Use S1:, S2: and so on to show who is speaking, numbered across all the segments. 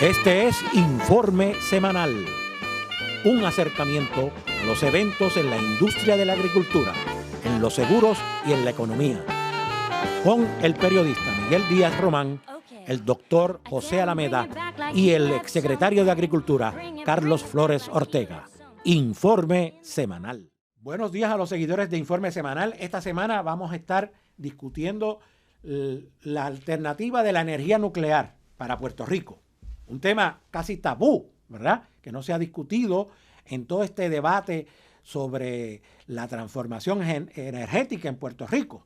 S1: Este es Informe Semanal, un acercamiento a los eventos en la industria de la agricultura, en los seguros y en la economía, con el periodista Miguel Díaz Román, el doctor José Alameda y el exsecretario de Agricultura, Carlos Flores Ortega. Informe Semanal. Buenos días a los seguidores de Informe Semanal. Esta semana vamos a estar discutiendo la alternativa de la energía nuclear para Puerto Rico. Un tema casi tabú, ¿verdad? Que no se ha discutido en todo este debate sobre la transformación energética en Puerto Rico.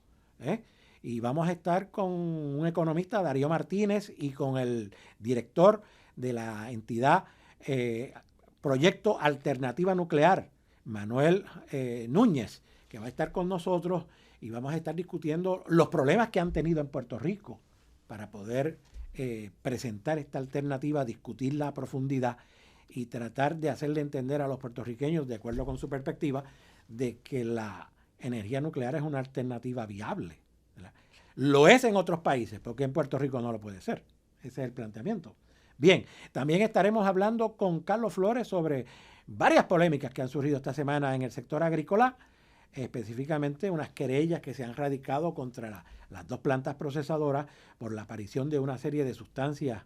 S1: Y vamos a estar con un economista, Darío Martínez, y con el director de la entidad Proyecto Alternativa Nuclear, Manuel Núñez, que va a estar con nosotros y vamos a estar discutiendo los problemas que han tenido en Puerto Rico para poder presentar esta alternativa, discutirla a profundidad y tratar de hacerle entender a los puertorriqueños, de acuerdo con su perspectiva, de que la energía nuclear es una alternativa viable, ¿verdad? Lo es en otros países, porque en Puerto Rico no lo puede ser. Ese es el planteamiento. Bien, también estaremos hablando con Carlos Flores sobre varias polémicas que han surgido esta semana en el sector agrícola, específicamente unas querellas que se han radicado contra las dos plantas procesadoras por la aparición de una serie de sustancias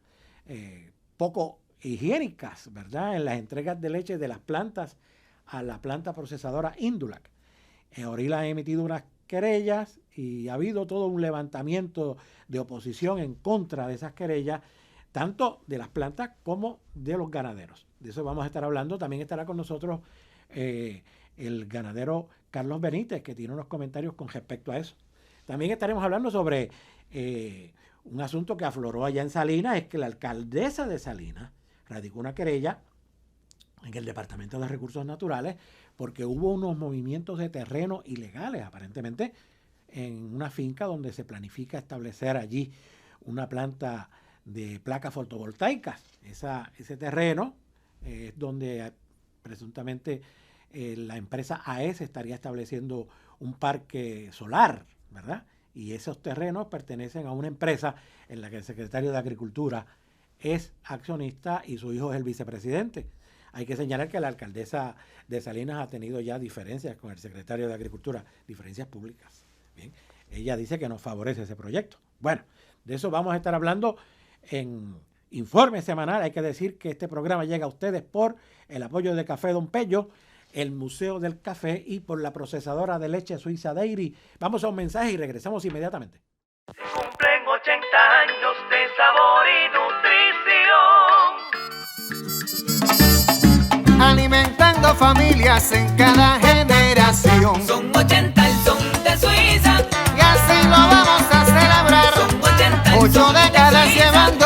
S1: poco higiénicas, ¿verdad?, en las entregas de leche de las plantas a la planta procesadora Indulac. Orila ha emitido unas querellas y ha habido todo un levantamiento de oposición en contra de esas querellas, tanto de las plantas como de los ganaderos. De eso vamos a estar hablando. También estará con nosotros el ganadero Carlos Benítez, que tiene unos comentarios con respecto a eso. También estaremos hablando sobre un asunto que afloró allá en Salinas, es que la alcaldesa de Salinas radicó una querella en el Departamento de Recursos Naturales porque hubo unos movimientos de terreno ilegales, aparentemente, en una finca donde se planifica establecer allí una planta de placas fotovoltaicas. Ese terreno es donde presuntamente la empresa AES estaría estableciendo un parque solar, ¿verdad? Y esos terrenos pertenecen a una empresa en la que el secretario de Agricultura es accionista y su hijo es el vicepresidente. Hay que señalar que la alcaldesa de Salinas ha tenido ya diferencias con el secretario de Agricultura, diferencias públicas. Bien, ella dice que no favorece ese proyecto. Bueno, de eso vamos a estar hablando en Informe Semanal. Hay que decir que este programa llega a ustedes por el apoyo de Café Don Pello, el Museo del Café y por la procesadora de leche Suiza Dairy. Vamos a un mensaje y regresamos inmediatamente.
S2: Cumplen 80 años de sabor y nutrición,
S3: alimentando familias en cada generación.
S4: Son 80 el son de Suiza,
S3: Y así lo vamos a celebrar.
S4: son 80 el
S3: 8
S4: son de
S3: décadas
S4: Suiza,
S3: llevando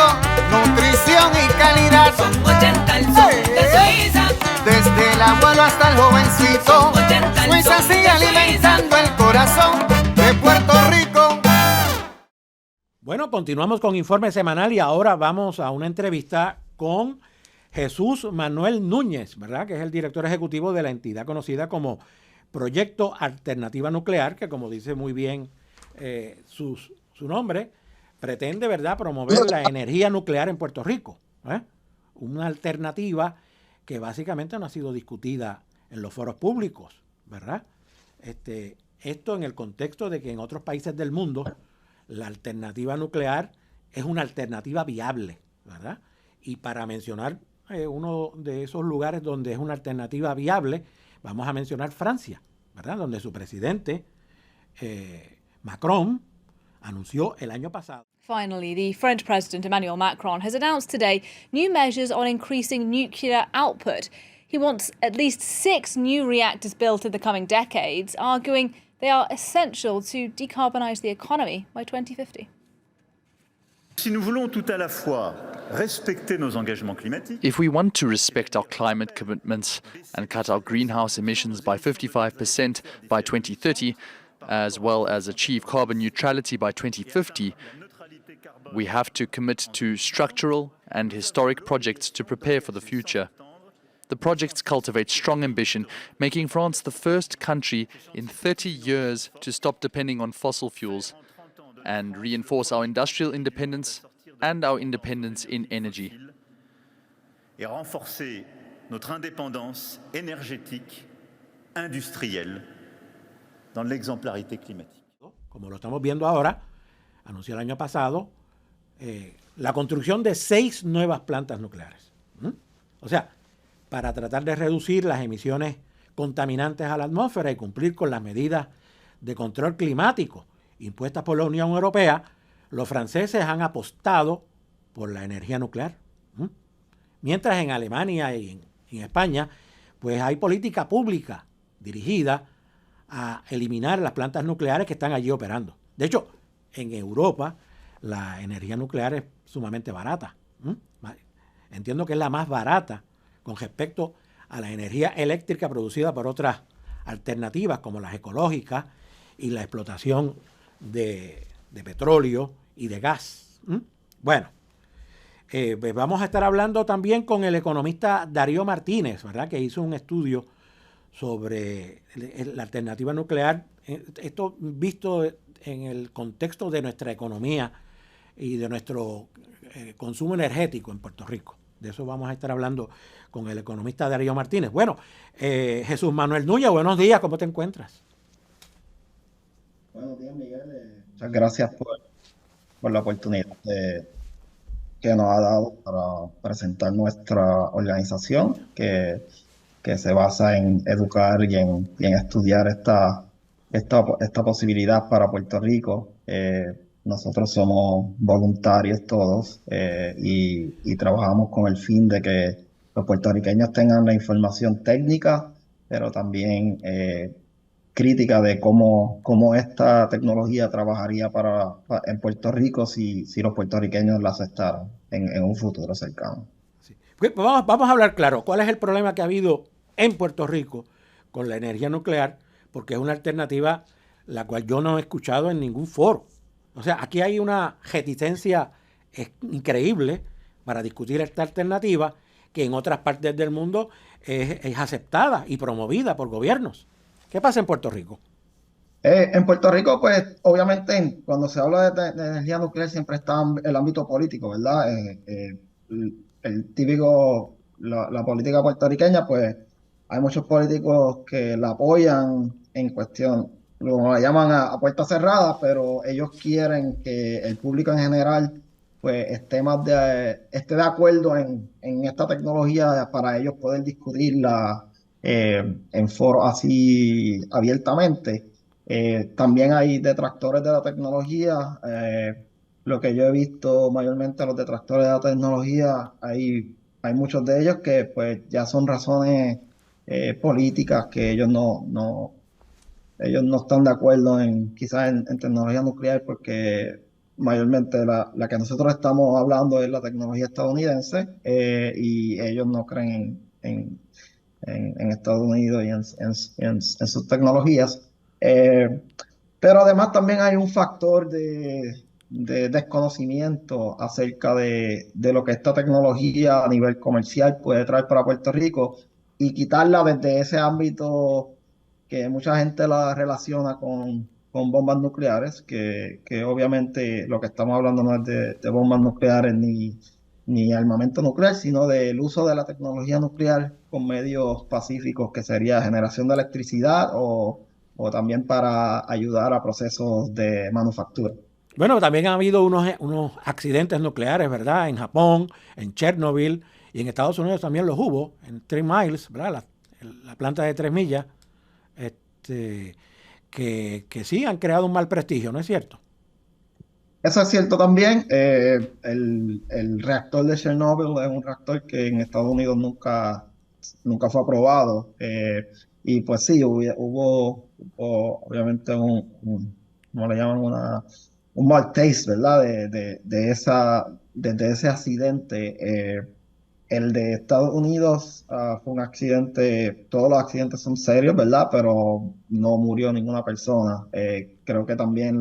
S3: nutrición y calidad.
S4: son 80 el son de Suiza,
S3: Desde el abuelo hasta el jovencito,
S4: 80 el
S3: Suiza
S4: son
S3: sigue
S4: de
S3: alimentando el corazón de Puerto Rico.
S1: Bueno, continuamos con Informe Semanal y ahora vamos a una entrevista con Jesús Manuel Núñez, ¿verdad?, que es el director ejecutivo de la entidad conocida como Proyecto Alternativa Nuclear, que como dice muy bien su nombre, pretende, ¿verdad?, promover la energía nuclear en Puerto Rico. Una alternativa que básicamente no ha sido discutida en los foros públicos, ¿verdad? Esto en el contexto de que en otros países del mundo la alternativa nuclear es una alternativa viable, ¿verdad? Y para mencionar uno de esos lugares donde es una alternativa viable, vamos a mencionar Francia, ¿verdad?, donde su presidente, Macron, anunció el año pasado.
S5: Finally, the French President Emmanuel Macron has announced today new measures on increasing nuclear output. He wants at least 6 new reactors built in the coming decades, arguing they are essential to decarbonise the economy by 2050.
S6: Si nous voulons tout à la fois respecter nos engagements climatiques,
S7: If we want to respect our climate commitments and cut our greenhouse emissions by 55% by 2030, as well as achieve carbon neutrality by 2050, we have to commit to structural and historic projects to prepare for the future. The projects cultivate strong ambition, making France the first country in 30 years to stop depending on fossil fuels and reinforce our industrial independence and our independence in energy.
S6: et renforcer notre indépendance énergétique, industrielle, dans l'exemplarité climatique.
S1: Como lo estamos viendo ahora, anunció el año pasado la construcción de 6 nuevas plantas nucleares. O sea, para tratar de reducir las emisiones contaminantes a la atmósfera y cumplir con las medidas de control climático impuestas por la Unión Europea, los franceses han apostado por la energía nuclear. Mientras en Alemania y en España, pues hay política pública dirigida a eliminar las plantas nucleares que están allí operando. De hecho, en Europa la energía nuclear es sumamente barata. Entiendo que es la más barata con respecto a la energía eléctrica producida por otras alternativas como las ecológicas y la explotación de petróleo y de gas. Bueno, pues vamos a estar hablando también con el economista Darío Martínez, ¿verdad?, que hizo un estudio sobre la alternativa nuclear, esto visto en el contexto de nuestra economía y de nuestro consumo energético en Puerto Rico. De eso vamos a estar hablando con el economista Darío Martínez. Bueno, Jesús Manuel Núñez, buenos días, ¿cómo te encuentras?
S8: Buenos días, Miguel. Muchas gracias por la oportunidad que nos ha dado para presentar nuestra organización, que se basa en educar y en estudiar esta posibilidad para Puerto Rico. Nosotros somos voluntarios todos y trabajamos con el fin de que los puertorriqueños tengan la información técnica, pero también crítica de cómo esta tecnología trabajaría en Puerto Rico si los puertorriqueños la aceptaran en un futuro cercano.
S1: Sí. Pues vamos a hablar claro. ¿Cuál es el problema que ha habido en Puerto Rico con la energía nuclear? Porque es una alternativa la cual yo no he escuchado en ningún foro. O sea, aquí hay una reticencia increíble para discutir esta alternativa que en otras partes del mundo es aceptada y promovida por gobiernos. ¿Qué pasa en Puerto Rico?
S8: En Puerto Rico, pues, obviamente, cuando se habla de energía nuclear siempre está el ámbito político, ¿verdad? El típico, la política puertorriqueña, pues, hay muchos políticos que la apoyan en cuestión, lo llaman a puertas cerradas, pero ellos quieren que el público en general, pues, esté de acuerdo en esta tecnología para ellos poder discutirla en foros así abiertamente. También hay detractores de la tecnología. Lo que yo he visto mayormente los detractores de la tecnología, hay muchos de ellos que pues ya son razones políticas que ellos no están de acuerdo quizás en tecnología nuclear, porque mayormente la que nosotros estamos hablando es la tecnología estadounidense y ellos no creen en Estados Unidos y en sus tecnologías. Pero además también hay un factor de desconocimiento acerca de lo que esta tecnología a nivel comercial puede traer para Puerto Rico y quitarla desde ese ámbito que mucha gente la relaciona con bombas nucleares, que obviamente lo que estamos hablando no es de bombas nucleares ni armamento nuclear, sino del uso de la tecnología nuclear con medios pacíficos, que sería generación de electricidad o también para ayudar a procesos de manufactura.
S1: Bueno, también ha habido unos accidentes nucleares, ¿verdad? En Japón, en Chernobyl, y en Estados Unidos también los hubo, en 3 Miles, ¿verdad? La planta de 3 millas, que sí han creado un mal prestigio, ¿no es cierto?
S8: Eso es cierto también. El reactor de Chernobyl es un reactor que en Estados Unidos nunca fue aprobado. Y pues sí, hubo obviamente ¿cómo le llaman? Un mal taste, ¿verdad? Desde ese accidente. El de Estados Unidos fue un accidente, todos los accidentes son serios, ¿verdad? Pero no murió ninguna persona. Creo que también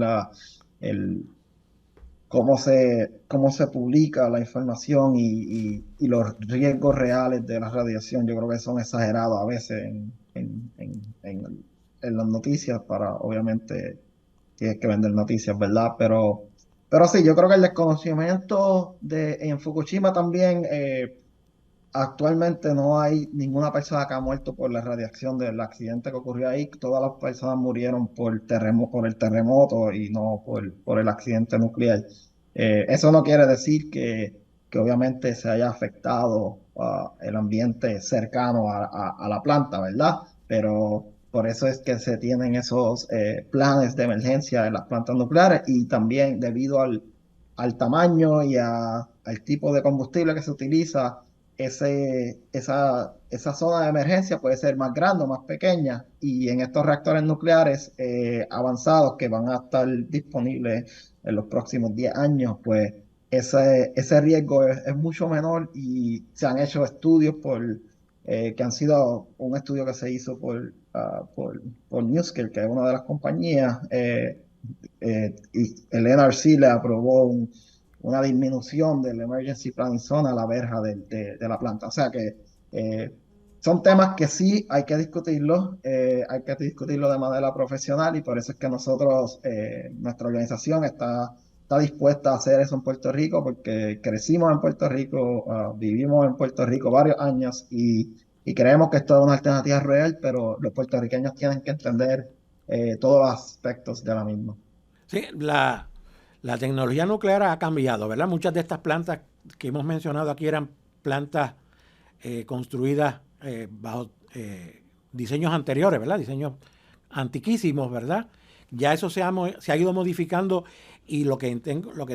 S8: cómo se publica la información y los riesgos reales de la radiación, yo creo que son exagerados a veces en las noticias, para obviamente tienes que vender noticias, ¿verdad? Pero sí, yo creo que el desconocimiento en Fukushima también actualmente no hay ninguna persona que ha muerto por la radiación del accidente que ocurrió ahí. Todas las personas murieron por por el terremoto y no por el accidente nuclear. Eso no quiere decir que obviamente se haya afectado el ambiente cercano a la planta, ¿verdad? Pero por eso es que se tienen esos planes de emergencia en las plantas nucleares y también debido al tamaño y al tipo de combustible que se utiliza, esa zona de emergencia puede ser más grande o más pequeña y en estos reactores nucleares avanzados que van a estar disponibles en los próximos 10 años, pues ese riesgo es mucho menor y se han hecho estudios que han sido un estudio que se hizo por NuScale, que es una de las compañías, y el NRC le aprobó una disminución del Emergency Planning Zone a la verja de la planta. O sea que son temas que sí hay que discutirlos de manera profesional y por eso es que nuestra organización está dispuesta a hacer eso en Puerto Rico porque crecimos en Puerto Rico, vivimos en Puerto Rico varios años y creemos que esto es una alternativa real, pero los puertorriqueños tienen que entender todos los aspectos de la misma.
S1: Sí, la tecnología nuclear ha cambiado, ¿verdad? Muchas de estas plantas que hemos mencionado aquí eran plantas construidas bajo diseños anteriores, ¿verdad? Diseños antiquísimos, ¿verdad? Ya eso se ha ido modificando y lo que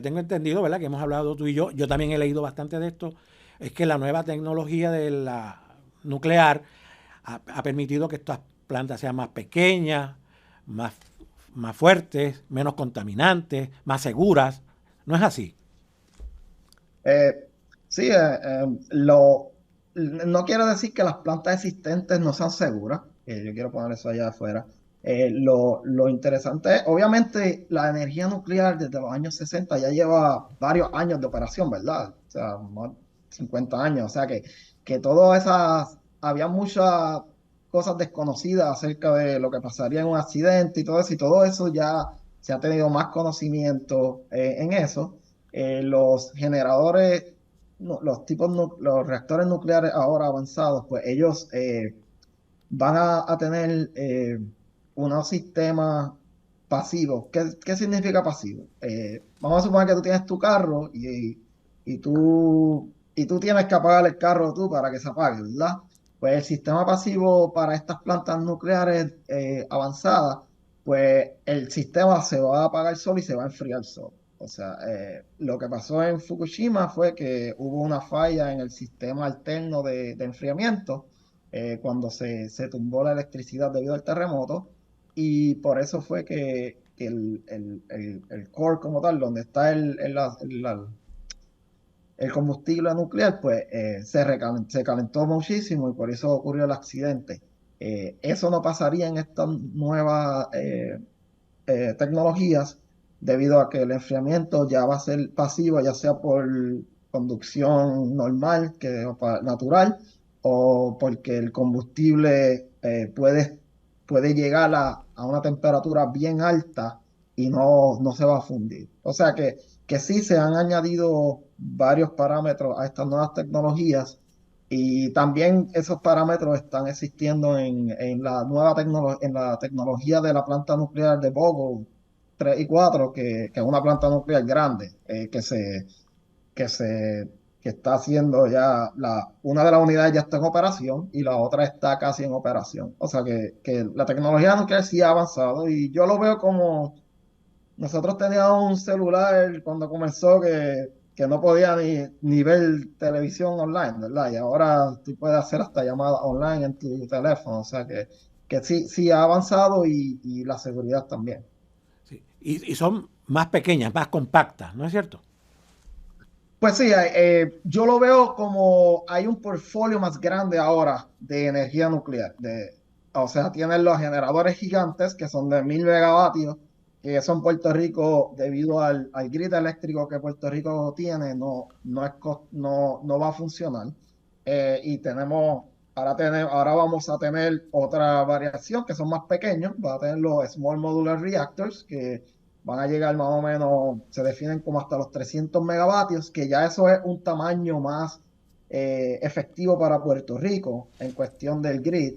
S1: tengo entendido, ¿verdad? Que hemos hablado tú y yo también he leído bastante de esto, es que la nueva tecnología de la nuclear ha permitido que estas plantas sean más pequeñas, más fuertes, menos contaminantes, más seguras. ¿No es así?
S8: Sí, no quiero decir que las plantas existentes no sean seguras, yo quiero poner eso allá afuera. Lo interesante es, obviamente, la energía nuclear desde los años 60 ya lleva varios años de operación, ¿verdad? O sea, más de 50 años, o sea que todas había muchas cosas desconocidas acerca de lo que pasaría en un accidente y todo eso ya se ha tenido más conocimiento en eso. Los generadores, los reactores nucleares ahora avanzados, pues ellos van a tener unos sistemas pasivos. ¿Qué significa pasivo? Vamos a suponer que tú tienes tu carro y tú tienes que apagar el carro tú para que se apague, ¿verdad? Pues el sistema pasivo para estas plantas nucleares avanzadas, pues el sistema se va a apagar solo y se va a enfriar solo. O sea, lo que pasó en Fukushima fue que hubo una falla en el sistema alterno de enfriamiento cuando se tumbó la electricidad debido al terremoto y por eso fue que el core como tal, donde está el combustible nuclear, pues se calentó muchísimo y por eso ocurrió el accidente. Eso no pasaría en estas nuevas tecnologías debido a que el enfriamiento ya va a ser pasivo, ya sea por conducción normal, natural, o porque el combustible puede llegar a una temperatura bien alta y no se va a fundir. O sea que sí se han añadido varios parámetros a estas nuevas tecnologías y también esos parámetros están existiendo en la tecnología de la planta nuclear de Vogtle 3 y 4, que es una planta nuclear grande, que está haciendo ya, una de las unidades ya está en operación y la otra está casi en operación. O sea que la tecnología nuclear sí ha avanzado y yo lo veo como nosotros teníamos un celular cuando comenzó que no podía ni ver televisión online, ¿verdad? Y ahora tú puedes hacer hasta llamadas online en tu teléfono. O sea que sí ha avanzado y la seguridad también.
S1: Sí. Y son más pequeñas, más compactas, ¿no es cierto?
S8: Pues sí, yo lo veo como hay un portfolio más grande ahora de energía nuclear. O sea, tienen los generadores gigantes que son de 1000 megavatios, que eso en Puerto Rico, debido al grid eléctrico que Puerto Rico tiene, no va a funcionar. Y ahora vamos a tener otra variación que son más pequeños. Va a tener los Small Modular Reactors, que van a llegar más o menos, se definen como hasta los 300 megavatios, que ya eso es un tamaño más efectivo para Puerto Rico en cuestión del grid.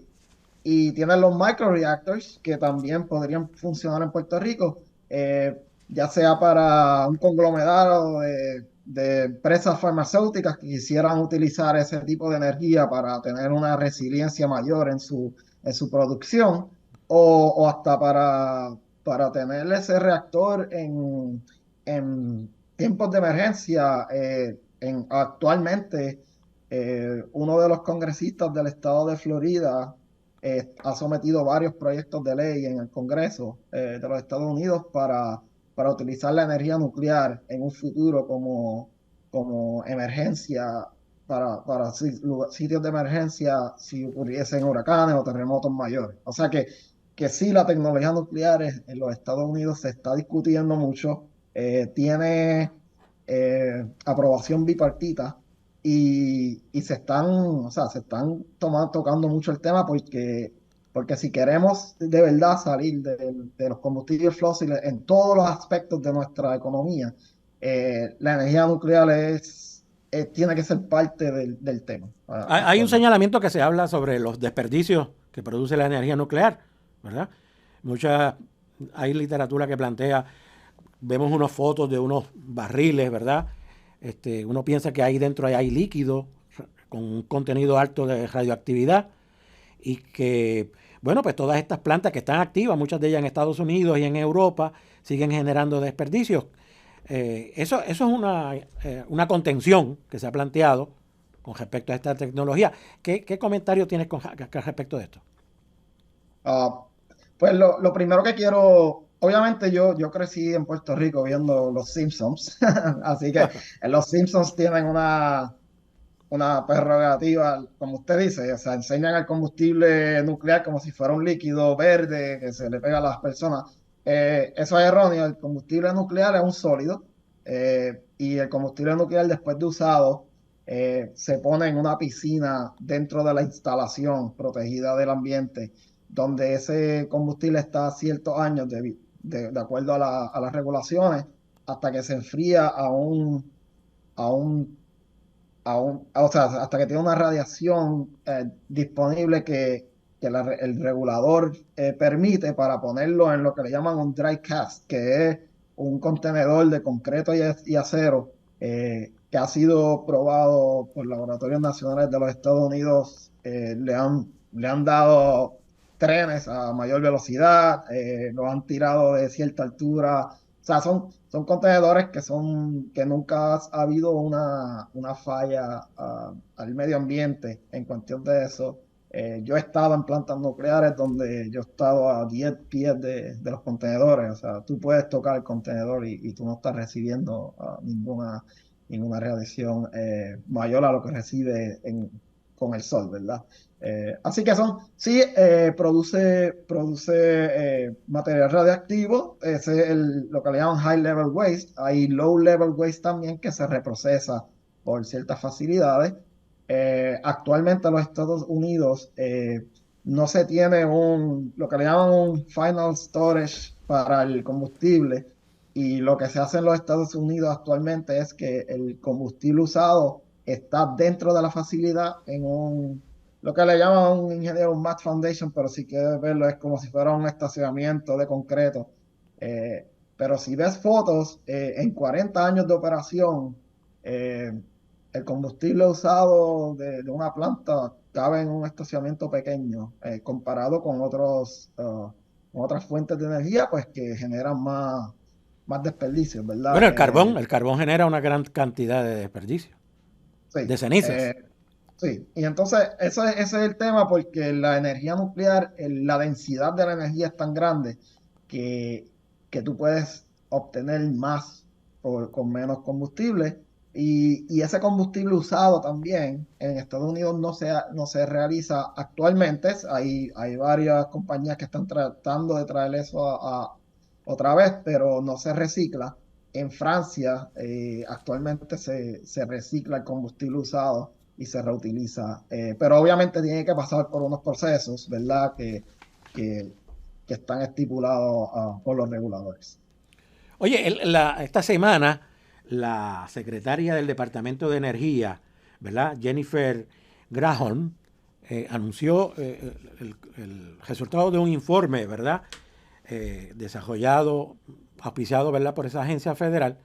S8: Y tienen los microreactors que también podrían funcionar en Puerto Rico, ya sea para un conglomerado de empresas farmacéuticas que quisieran utilizar ese tipo de energía para tener una resiliencia mayor en su producción, o hasta para tener ese reactor en tiempos de emergencia. Actualmente, uno de los congresistas del estado de Florida ha sometido varios proyectos de ley en el Congreso de los Estados Unidos para utilizar la energía nuclear en un futuro como emergencia para sitios de emergencia si ocurriesen huracanes o terremotos mayores. O sea que sí, la tecnología nuclear en los Estados Unidos se está discutiendo mucho, tiene aprobación bipartita. Y se están tocando mucho el tema porque si queremos de verdad salir de los combustibles fósiles en todos los aspectos de nuestra economía, la energía nuclear tiene que ser parte del tema.
S1: Hay un señalamiento que se habla sobre los desperdicios que produce la energía nuclear, ¿verdad? Hay literatura que plantea, vemos unas fotos de unos barriles, ¿verdad? Uno piensa que ahí dentro hay líquido con un contenido alto de radioactividad y que, bueno, pues todas estas plantas que están activas, muchas de ellas en Estados Unidos y en Europa, siguen generando desperdicios. Eso es una contención que se ha planteado con respecto a esta tecnología. ¿Qué comentario tienes con respecto de esto?
S8: Pues lo primero que quiero... Obviamente yo crecí en Puerto Rico viendo Los Simpsons, así que Los Simpsons tienen una prerrogativa, como usted dice, o sea, enseñan el combustible nuclear como si fuera un líquido verde que se le pega a las personas. Eso es erróneo, el combustible nuclear es un sólido, y el combustible nuclear después de usado se pone en una piscina dentro de la instalación protegida del ambiente, donde ese combustible está a ciertos años de acuerdo a las regulaciones, hasta que se enfría o sea, hasta que tiene una radiación disponible que el regulador permite para ponerlo en lo que le llaman un dry cast, que es un contenedor de concreto y acero que ha sido probado por laboratorios nacionales de los Estados Unidos. Le han dado trenes a mayor velocidad, los han tirado de cierta altura. O sea, son contenedores que nunca ha habido una falla al medio ambiente en cuestión de eso. Yo he estado en plantas nucleares donde yo he estado a 10 pies de los contenedores. O sea, tú puedes tocar el contenedor y tú no estás recibiendo ninguna radiación mayor a lo que recibe con el sol, ¿verdad? Así que produce material radioactivo. Ese es lo que le llaman high level waste. Hay low level waste también que se reprocesa por ciertas facilidades. Actualmente en los Estados Unidos no se tiene lo que le llaman un final storage para el combustible, y lo que se hace en los Estados Unidos actualmente es que el combustible usado está dentro de la facilidad en lo que le llaman un ingeniero un mat foundation, pero si quieres verlo es como si fuera un estacionamiento de concreto. Pero si ves fotos, en 40 años de operación, el combustible usado de una planta cabe en un estacionamiento pequeño, comparado con otras fuentes de energía, pues que generan más desperdicios, ¿verdad?
S1: Bueno, el carbón genera una gran cantidad de desperdicios,
S8: sí,
S1: de cenizas.
S8: Sí, y entonces ese es el tema, porque la energía nuclear, la densidad de la energía es tan grande que tú puedes obtener más con menos combustible, y ese combustible usado también en Estados Unidos no se realiza actualmente. Hay varias compañías que están tratando de traer eso otra vez, pero no se recicla. En Francia actualmente se recicla el combustible usado y se reutiliza, pero obviamente tiene que pasar por unos procesos, ¿verdad?, que están estipulados por los reguladores.
S1: Oye, esta semana la secretaria del Departamento de Energía, ¿verdad? Jennifer Granholm anunció el resultado de un informe, ¿verdad? Desarrollado, auspiciado, ¿verdad?, por esa agencia federal,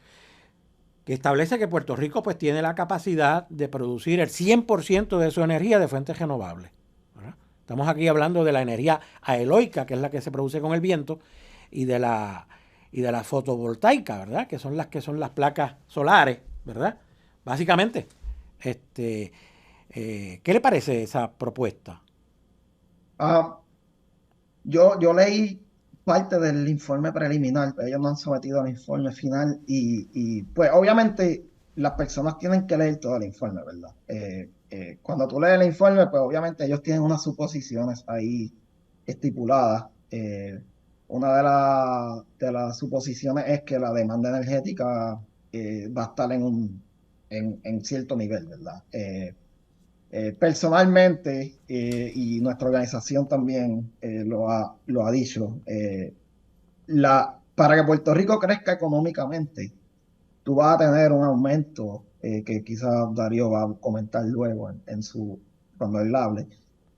S1: que establece que Puerto Rico pues tiene la capacidad de producir el 100% de su energía de fuentes renovables, ¿verdad? Estamos aquí hablando de la energía aeólica, que es la que se produce con el viento, y de la fotovoltaica, ¿verdad?, que son las placas solares, ¿verdad? Básicamente, ¿qué le parece esa propuesta?
S8: Ah, yo leí parte del informe preliminar, pero ellos no han sometido al informe final y pues obviamente las personas tienen que leer todo el informe, ¿verdad? Cuando tú lees el informe, pues obviamente ellos tienen unas suposiciones ahí estipuladas. Una de las suposiciones es que la demanda energética va a estar en cierto nivel, ¿verdad? Personalmente, y nuestra organización también lo ha dicho, para que Puerto Rico crezca económicamente, tú vas a tener un aumento que quizás Darío va a comentar luego cuando él hable.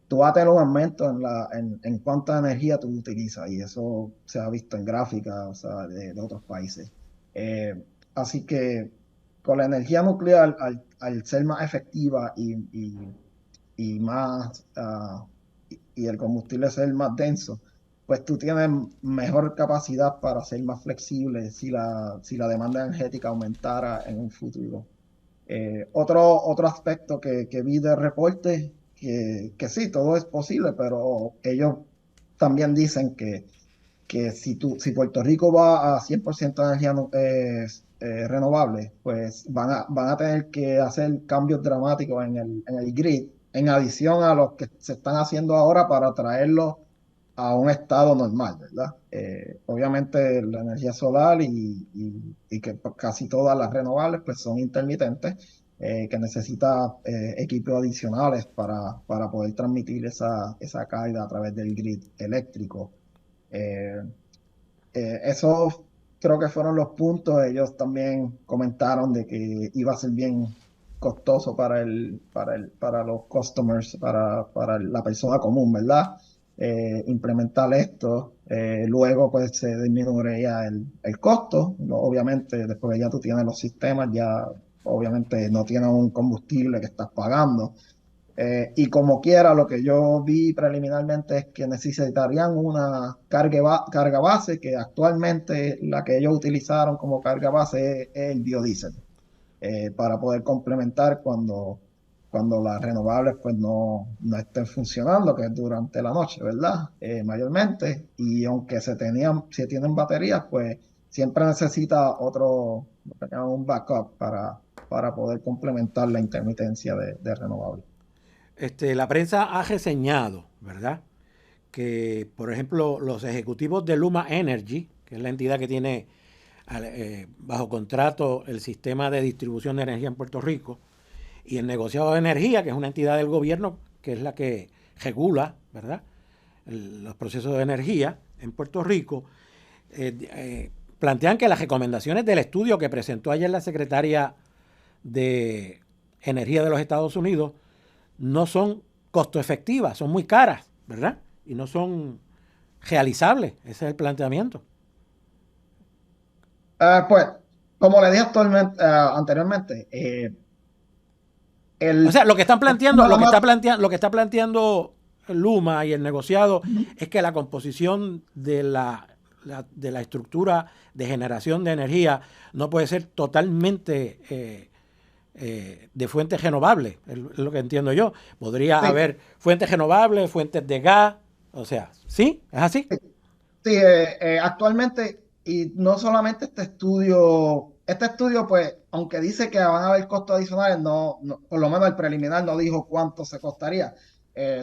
S8: Tú vas a tener un aumento en cuánta energía tú utilizas y eso se ha visto en gráficas, o sea, de otros países. Así que con la energía nuclear, al ser más efectiva y más y el combustible ser más denso, pues tú tienes mejor capacidad para ser más flexible si la demanda energética aumentara en un futuro. Otro aspecto que vi del reporte, que sí, todo es posible, pero ellos también dicen que si Puerto Rico va a 100% de energía renovable, pues van a tener que hacer cambios dramáticos en el grid, en adición a los que se están haciendo ahora para traerlo a un estado normal, ¿verdad? Obviamente la energía solar y que casi todas las renovables pues son intermitentes, que necesita equipos adicionales para poder transmitir esa carga a través del grid eléctrico. Esos creo que fueron los puntos. Ellos también comentaron de que iba a ser bien costoso para los customers, para la persona común, ¿verdad? Implementar esto. Luego pues se disminuiría el costo. ¿No? Obviamente después que ya tú tienes los sistemas, ya obviamente no tienes un combustible que estás pagando. Y como quiera, lo que yo vi preliminarmente es que necesitarían una carga base, que actualmente la que ellos utilizaron como carga base es el biodiesel, para poder complementar cuando las renovables pues no estén funcionando, que es durante la noche, ¿verdad? Mayormente. Y aunque se tienen baterías, pues siempre necesita un backup para poder complementar la intermitencia de renovables.
S1: La prensa ha reseñado, ¿verdad?, que, por ejemplo, los ejecutivos de Luma Energy, que es la entidad que tiene bajo contrato el sistema de distribución de energía en Puerto Rico, y el negociado de energía, que es una entidad del gobierno que es la que regula, ¿verdad?, los procesos de energía en Puerto Rico, plantean que las recomendaciones del estudio que presentó ayer la secretaria de Energía de los Estados Unidos no son costo efectivas, son muy caras, ¿verdad? Y no son realizables. Ese es el planteamiento.
S8: Pues, como le dije anteriormente,
S1: o sea, lo que está planteando Luma y el negociado es que la composición de la estructura de generación de energía no puede ser totalmente de fuentes renovables, es lo que entiendo yo. Podría haber fuentes renovables, fuentes de gas, o sea, ¿sí? ¿Es así?
S8: Sí, actualmente, y no solamente este estudio pues, aunque dice que van a haber costos adicionales, por lo menos el preliminar no dijo cuánto se costaría.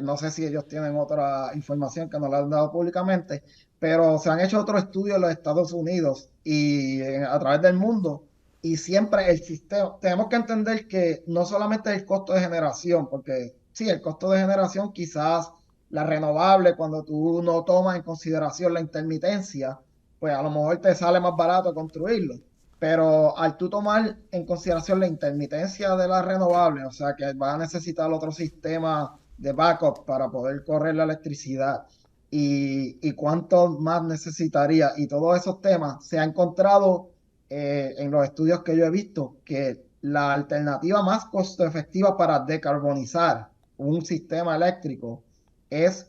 S8: No sé si ellos tienen otra información que no la han dado públicamente, pero se han hecho otros estudios en los Estados Unidos y a través del mundo. Y siempre el sistema, tenemos que entender que no solamente es el costo de generación, porque sí, el costo de generación quizás la renovable, cuando tú no tomas en consideración la intermitencia, pues a lo mejor te sale más barato construirlo. pero al tú tomar en consideración la intermitencia de las renovables, o sea que va a necesitar otro sistema de backup para poder correr la electricidad y cuánto más necesitaría y todos esos temas, se ha encontrado en los estudios que yo he visto que la alternativa más costo efectiva para decarbonizar un sistema eléctrico es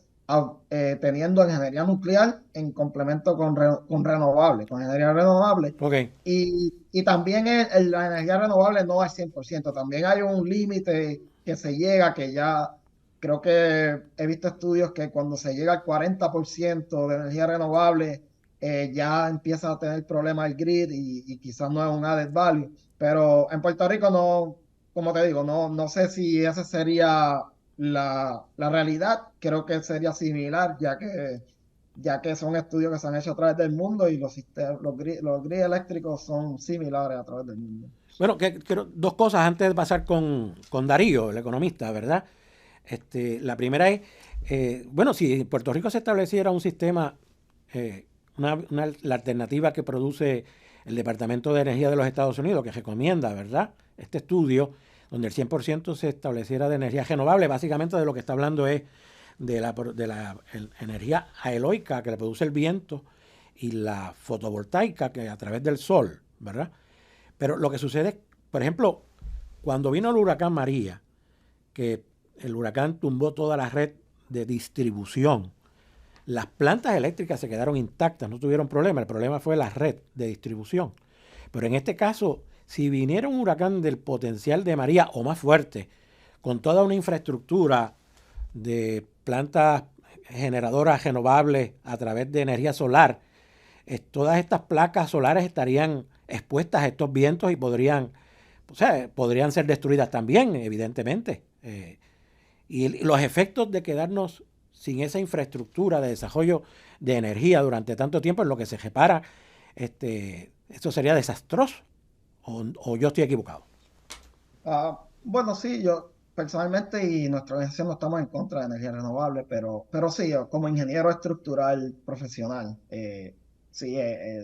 S8: teniendo ingeniería nuclear en complemento con renovable, con energía renovable.
S1: Ok.
S8: Y también la energía renovable no al 100%, también hay un límite que se llega, que ya creo que he visto estudios que cuando se llega al 40% de energía renovable, ya empieza a tener problemas el grid y quizás no es un added value. Pero en Puerto Rico no, como te digo, no sé si esa sería la realidad. Creo que sería similar, ya que son estudios que se han hecho a través del mundo y los grid eléctricos son similares a través del mundo.
S1: Bueno, dos cosas antes de pasar con Darío, el economista, ¿verdad? La primera es, bueno, si en Puerto Rico se estableciera un sistema, la alternativa que produce el Departamento de Energía de los Estados Unidos, que recomienda, ¿verdad?, este estudio, donde el 100% se estableciera de energía renovable, básicamente de lo que está hablando es de la energía aeólica que le produce el viento y la fotovoltaica que a través del sol, ¿verdad? Pero lo que sucede es, por ejemplo, cuando vino el huracán María, que el huracán tumbó toda la red de distribución, las plantas eléctricas se quedaron intactas, no tuvieron problema, el problema fue la red de distribución. Pero en este caso, si viniera un huracán del potencial de María o más fuerte, con toda una infraestructura de plantas generadoras renovables a través de energía solar, todas estas placas solares estarían expuestas a estos vientos y podrían ser destruidas también, evidentemente. Y los efectos de quedarnos sin esa infraestructura de desarrollo de energía durante tanto tiempo en lo que se repara, esto sería desastroso. ¿O yo estoy equivocado?
S8: Bueno, sí, yo personalmente y nuestra organización no estamos en contra de energía renovable, pero sí, yo, como ingeniero estructural profesional, sí,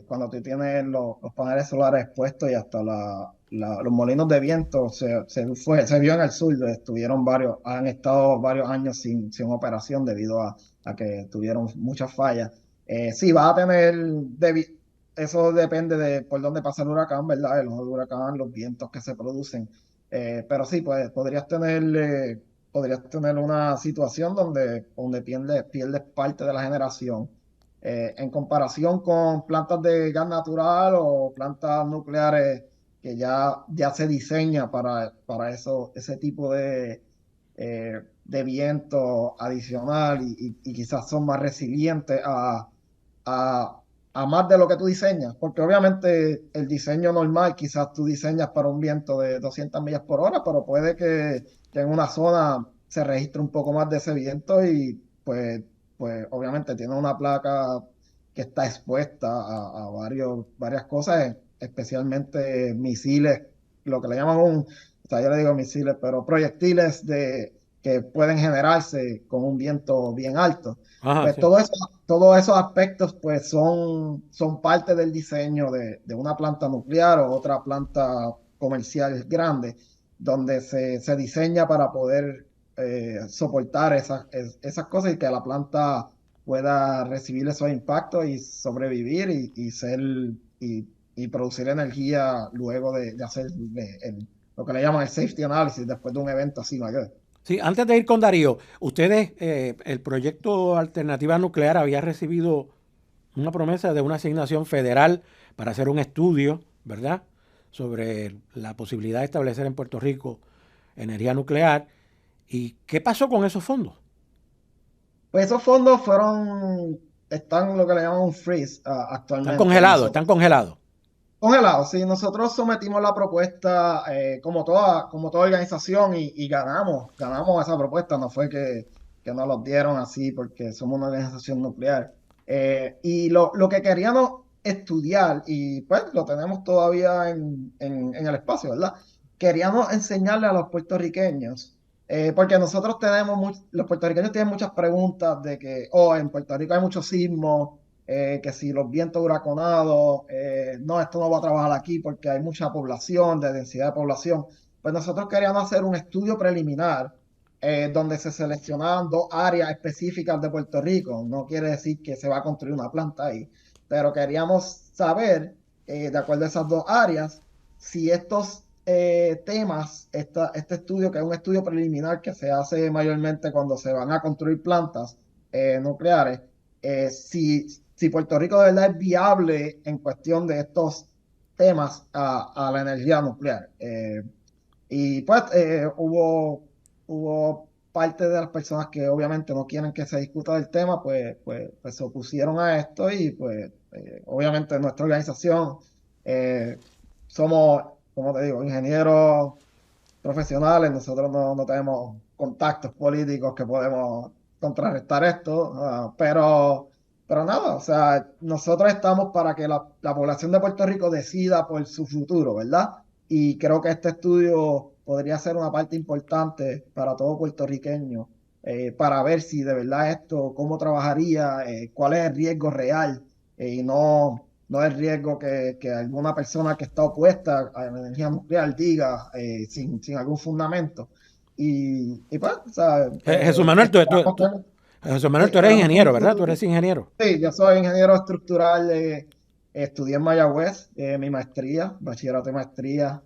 S8: cuando tú tienes los paneles solares expuestos y hasta los molinos de viento, se vio en el sur, han estado varios años sin operación debido a que tuvieron muchas fallas. Sí, vas a tener, eso depende de por dónde pasa el huracán, ¿verdad? El ojo del huracán, los vientos que se producen. Pero sí, pues podrías tener una situación donde pierdes parte de la generación. En comparación con plantas de gas natural o plantas nucleares que ya se diseña para ese tipo de viento adicional y quizás son más resilientes a más de lo que tú diseñas, porque obviamente el diseño normal, quizás tú diseñas para un viento de 200 millas por hora, pero puede que en una zona se registre un poco más de ese viento y pues obviamente tiene una placa que está expuesta a varias cosas, especialmente misiles, lo que le llaman o sea, yo le digo misiles, pero proyectiles que pueden generarse con un viento bien alto.
S1: Ajá,
S8: Pues
S1: sí.
S8: todos esos aspectos pues son parte del diseño de una planta nuclear o otra planta comercial grande, donde se diseña para poder soportar esas cosas y que la planta pueda recibir esos impactos y sobrevivir y producir energía luego de hacer lo que le llaman el safety analysis después de un evento así mayor.
S1: Sí, antes de ir con Darío, ustedes, el proyecto Alternativa Nuclear había recibido una promesa de una asignación federal para hacer un estudio, ¿verdad?, sobre la posibilidad de establecer en Puerto Rico energía nuclear. ¿Y qué pasó con esos fondos?
S8: Pues esos fondos están lo que le llaman un freeze actualmente.
S1: Están congelados.
S8: Congelados, sí. Nosotros sometimos la propuesta como toda organización y ganamos esa propuesta. No fue que nos los dieron así porque somos una organización nuclear. Y lo que queríamos estudiar, y pues lo tenemos todavía en el espacio, ¿verdad? Queríamos enseñarle a los puertorriqueños, porque los puertorriqueños tienen muchas preguntas de que, en Puerto Rico hay muchos sismos, que si los vientos huraconados, no, esto no va a trabajar aquí porque hay mucha población, de densidad de población. Pues nosotros queríamos hacer un estudio preliminar donde se seleccionaban 2 áreas específicas de Puerto Rico. No quiere decir que se va a construir una planta ahí, pero queríamos saber, de acuerdo a esas 2 áreas, si estos temas, este estudio, que es un estudio preliminar que se hace mayormente cuando se van a construir plantas nucleares, si Puerto Rico de verdad es viable en cuestión de estos temas a la energía nuclear. Y pues hubo parte de las personas que obviamente no quieren que se discuta del tema, pues se opusieron a esto y pues obviamente nuestra organización somos, como te digo, ingenieros profesionales, nosotros no tenemos contactos políticos que podemos contrarrestar esto, pero nada, o sea, nosotros estamos para que la población de Puerto Rico decida por su futuro, ¿verdad? Y creo que este estudio podría ser una parte importante para todo puertorriqueño, para ver si de verdad esto, cómo trabajaría, cuál es el riesgo real, y no el riesgo que alguna persona que está opuesta a la energía nuclear diga sin algún fundamento. Y pues, o sea,
S1: Jesús Manuel, Jesús Manuel, tú eres ingeniero, ¿verdad? Tú eres ingeniero.
S8: Sí, yo soy ingeniero estructural, estudié en Mayagüez, mi maestría, bachillerato y maestría.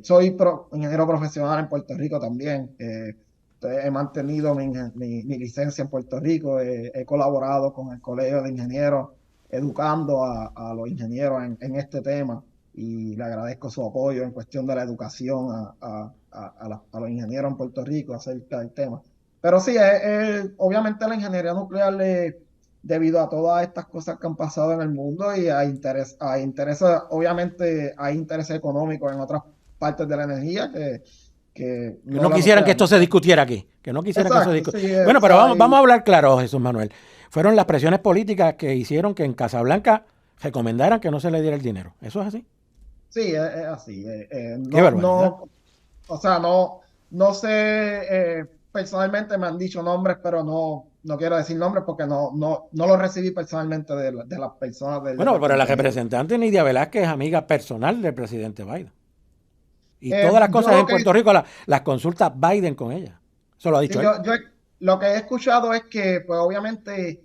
S8: Soy ingeniero profesional en Puerto Rico también. He mantenido mi licencia en Puerto Rico, he colaborado con el Colegio de Ingenieros, educando a los ingenieros en este tema, y le agradezco su apoyo en cuestión de la educación a los ingenieros en Puerto Rico acerca del tema. Pero sí, obviamente la ingeniería nuclear, debido a todas estas cosas que han pasado en el mundo y a intereses, obviamente hay intereses económicos en otras partes de la energía que
S1: no quisieran que esto se discutiera aquí. Que no quisieran que se discutiera.
S8: Sí,
S1: bueno, pero vamos a hablar claro, Jesús Manuel. Fueron las presiones políticas que hicieron que en Casablanca recomendaran que no se le diera el dinero. ¿Eso es así?
S8: Sí, es así.
S1: Qué barbaridad.
S8: O sea, no sé, personalmente me han dicho nombres, pero no quiero decir nombres porque no lo recibí personalmente de las personas del
S1: Bueno, pero la
S8: departamento.
S1: representante Nidia Velázquez es amiga personal del presidente Biden. Y todas las cosas en Puerto Rico las consulta Biden con ella. Eso lo ha dicho él.
S8: Lo que he escuchado es que, pues obviamente,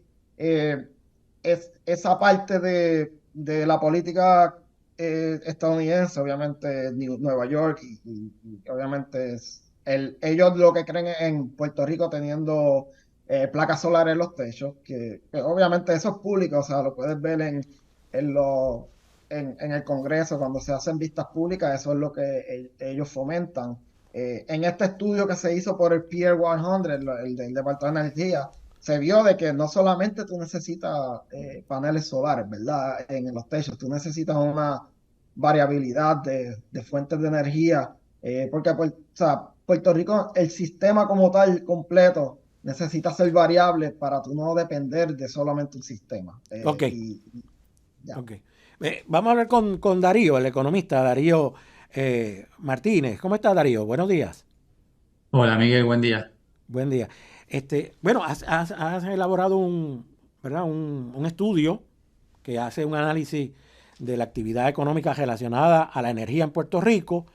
S8: esa parte de la política estadounidense, obviamente Nueva York, y obviamente ellos lo que creen en Puerto Rico teniendo placas solares en los techos, que obviamente eso es público, o sea, lo puedes ver en el Congreso cuando se hacen vistas públicas, eso es lo que ellos fomentan. En este estudio que se hizo por el Pier 100, el del Departamento de Energía, se vio de que no solamente tú necesitas paneles solares, ¿verdad? En los techos, tú necesitas una variabilidad de fuentes de energía, porque o sea, Puerto Rico, el sistema como tal completo, necesita ser variable para tú no depender de solamente un sistema.
S1: Ok.
S8: Ya.
S1: Okay. Vamos a hablar con Darío, el economista, Darío Martínez. ¿Cómo está, Darío? Buenos días.
S9: Hola, Miguel, buen día.
S1: Buen día. Bueno, has elaborado un estudio que hace un análisis de la actividad económica relacionada a la energía en Puerto Rico,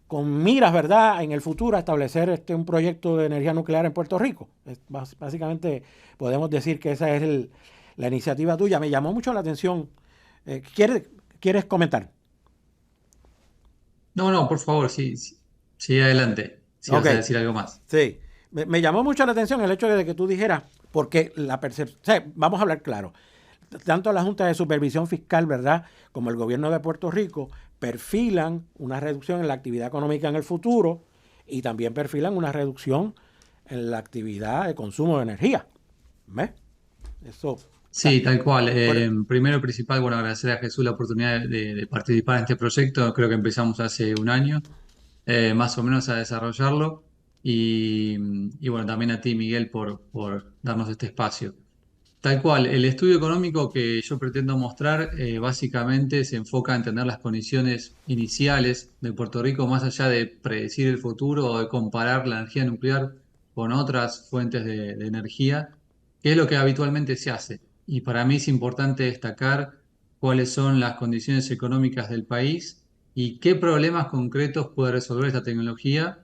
S1: con miras, ¿verdad?, en el futuro a establecer un proyecto de energía nuclear en Puerto Rico. Básicamente podemos decir que esa es la iniciativa tuya. Me llamó mucho la atención. ¿Quieres comentar?
S9: No, por favor, sí, adelante. Si vas a decir algo más.
S1: Sí, me llamó mucho la atención el hecho de que tú dijeras, porque la percepción, o sea, vamos a hablar claro, tanto la Junta de Supervisión Fiscal, ¿verdad?, como el gobierno de Puerto Rico perfilan una reducción en la actividad económica en el futuro y también perfilan una reducción en la actividad de consumo de energía. ¿Ves? Eso.
S9: Sí, tal cual. Primero y principal, bueno, agradecer a Jesús la oportunidad de participar en este proyecto. Creo que empezamos hace un año, más o menos, a desarrollarlo. Y bueno, también a ti, Miguel, por darnos este espacio. Tal cual, el estudio económico que yo pretendo mostrar básicamente se enfoca a entender las condiciones iniciales de Puerto Rico, más allá de predecir el futuro o de comparar la energía nuclear con otras fuentes de energía, que es lo que habitualmente se hace. y para mí es importante destacar cuáles son las condiciones económicas del país y qué problemas concretos puede resolver esta tecnología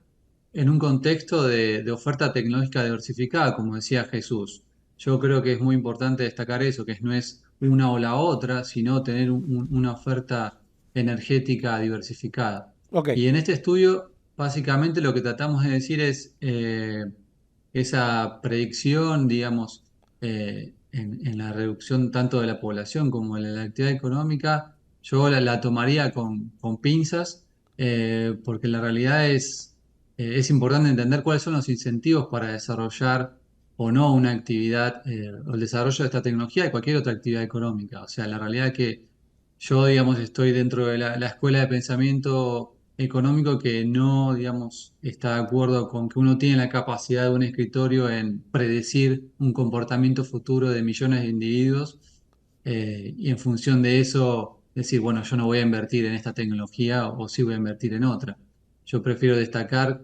S9: en un contexto de oferta tecnológica diversificada, como decía Jesús. Yo creo que es muy importante destacar eso, que no es una o la otra, sino tener una oferta energética diversificada.
S1: Ok,
S9: Y en este estudio, básicamente lo que tratamos de decir es esa predicción, digamos, en la reducción tanto de la población como de la actividad económica, yo la tomaría con pinzas, porque la realidad es importante entender cuáles son los incentivos para desarrollar o no una actividad, o el desarrollo de esta tecnología y cualquier otra actividad económica. O sea, la realidad es que yo, digamos, estoy dentro de la escuela de pensamiento económico que no, digamos, está de acuerdo con que uno tiene la capacidad de un escritorio en predecir un comportamiento futuro de millones de individuos, y en función de eso decir, bueno, yo no voy a invertir en esta tecnología o sí voy a invertir en otra. Yo prefiero destacar,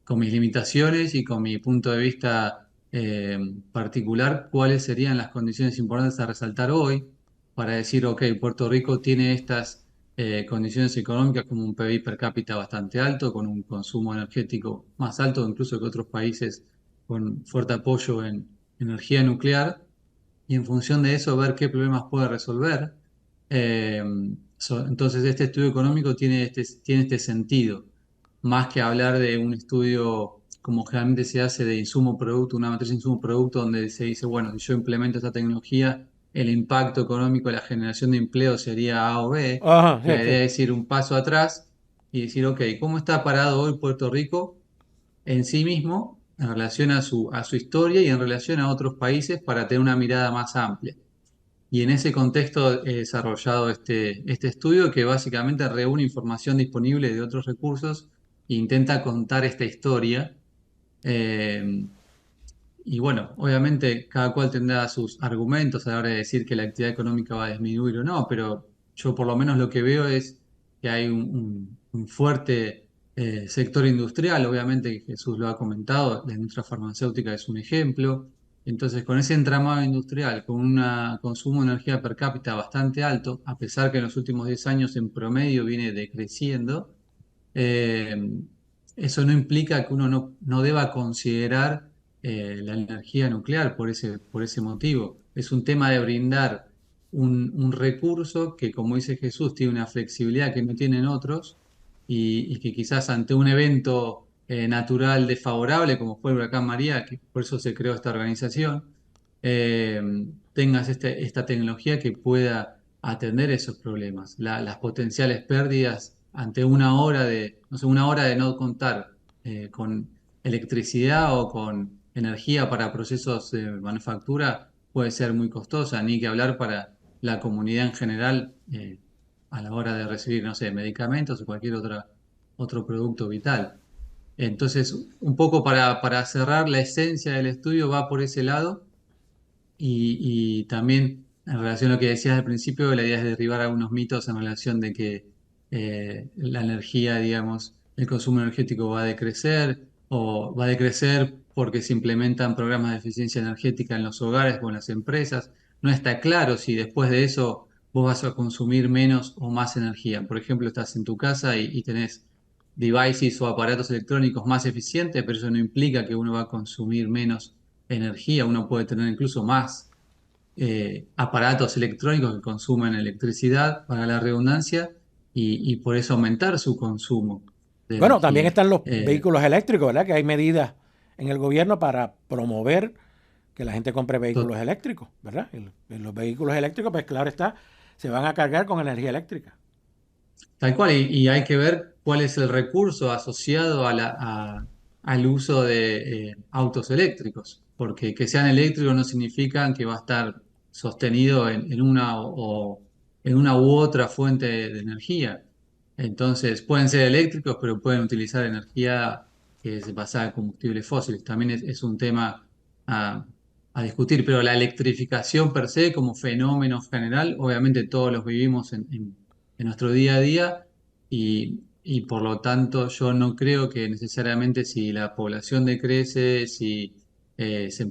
S9: con mis limitaciones y con mi punto de vista particular, cuáles serían las condiciones importantes a resaltar hoy para decir, ok, Puerto Rico tiene estas condiciones económicas como un PBI per cápita bastante alto, con un consumo energético más alto incluso que otros países con fuerte apoyo en energía nuclear, y en función de eso ver qué problemas puede resolver. Eh, entonces este estudio económico tiene este sentido, más que hablar de un estudio como generalmente se hace de insumo-producto, una matriz insumo-producto, donde se dice, bueno, si yo implemento esta tecnología, el impacto económico de la generación de empleo sería A o B.
S1: ajá,
S9: La
S1: sí,
S9: idea es ir un paso atrás y decir, ok, ¿cómo está parado hoy Puerto Rico en sí mismo en relación a su historia y en relación a otros países para tener una mirada más amplia? Y en ese contexto he desarrollado este estudio que básicamente reúne información disponible de otros recursos e intenta contar esta historia. Eh, y bueno, obviamente cada cual tendrá sus argumentos a la hora de decir que la actividad económica va a disminuir o no, pero yo por lo menos lo que veo es que hay un fuerte sector industrial, obviamente que Jesús lo ha comentado, la industria farmacéutica es un ejemplo. Entonces, con ese entramado industrial, con un consumo de energía per cápita bastante alto, a pesar que en los últimos 10 años en promedio viene decreciendo, eh, eso no implica que uno no deba considerar la energía nuclear por ese motivo. Es un tema de brindar un recurso que, como dice Jesús, tiene una flexibilidad que no tienen otros y que quizás ante un evento natural desfavorable, como fue el huracán María, que por eso se creó esta organización, eh, tengas esta tecnología que pueda atender esos problemas. Las potenciales pérdidas ante una hora no sé, una hora de no contar con electricidad o con energía para procesos de manufactura puede ser muy costosa, ni que hablar para la comunidad en general, a la hora de recibir, no sé, medicamentos o cualquier otro producto vital. Entonces, un poco para cerrar, la esencia del estudio va por ese lado y también en relación a lo que decías al principio, la idea es derribar algunos mitos en relación de que la energía, digamos, el consumo energético va a decrecer o va a decrecer porque se implementan programas de eficiencia energética en los hogares o en las empresas. No está claro si después de eso vos vas a consumir menos o más energía. Por ejemplo, estás en tu casa y tenés devices o aparatos electrónicos más eficientes, pero eso no implica que uno va a consumir menos energía. Uno puede tener incluso más aparatos electrónicos que consumen electricidad, para la redundancia, y por eso aumentar su consumo de
S1: bueno, también
S9: energía.
S1: están los vehículos eléctricos, ¿verdad? Que hay medidas en el gobierno para promover que la gente compre vehículos
S9: To-
S1: eléctricos, ¿verdad? Los vehículos eléctricos, pues claro está, se van a cargar con energía eléctrica.
S9: Tal cual, y hay que ver cuál es el recurso asociado al uso de autos eléctricos, porque que sean eléctricos no significa que va a estar sostenido en una en una u otra fuente de energía. Entonces, pueden ser eléctricos, pero pueden utilizar energía que es basada en combustibles fósiles. También es un tema a, a discutir, pero la electrificación per se como fenómeno general, obviamente todos los vivimos en nuestro día a día y por lo tanto yo no creo que necesariamente si la población decrece, si se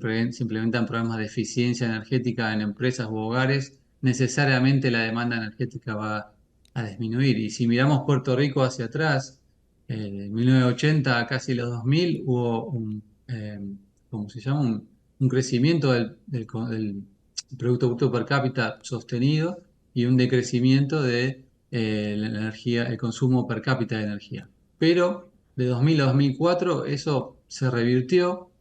S9: implementan programas de eficiencia energética en empresas u hogares, necesariamente la demanda energética va a disminuir. Y si miramos Puerto Rico hacia atrás, de 1980 a casi los 2000 hubo ¿cómo se llama? Un crecimiento del Producto Bruto Per cápita sostenido y un decrecimiento de la energía, el consumo per cápita de energía. Pero de 2000 a 2004 eso se revirtió.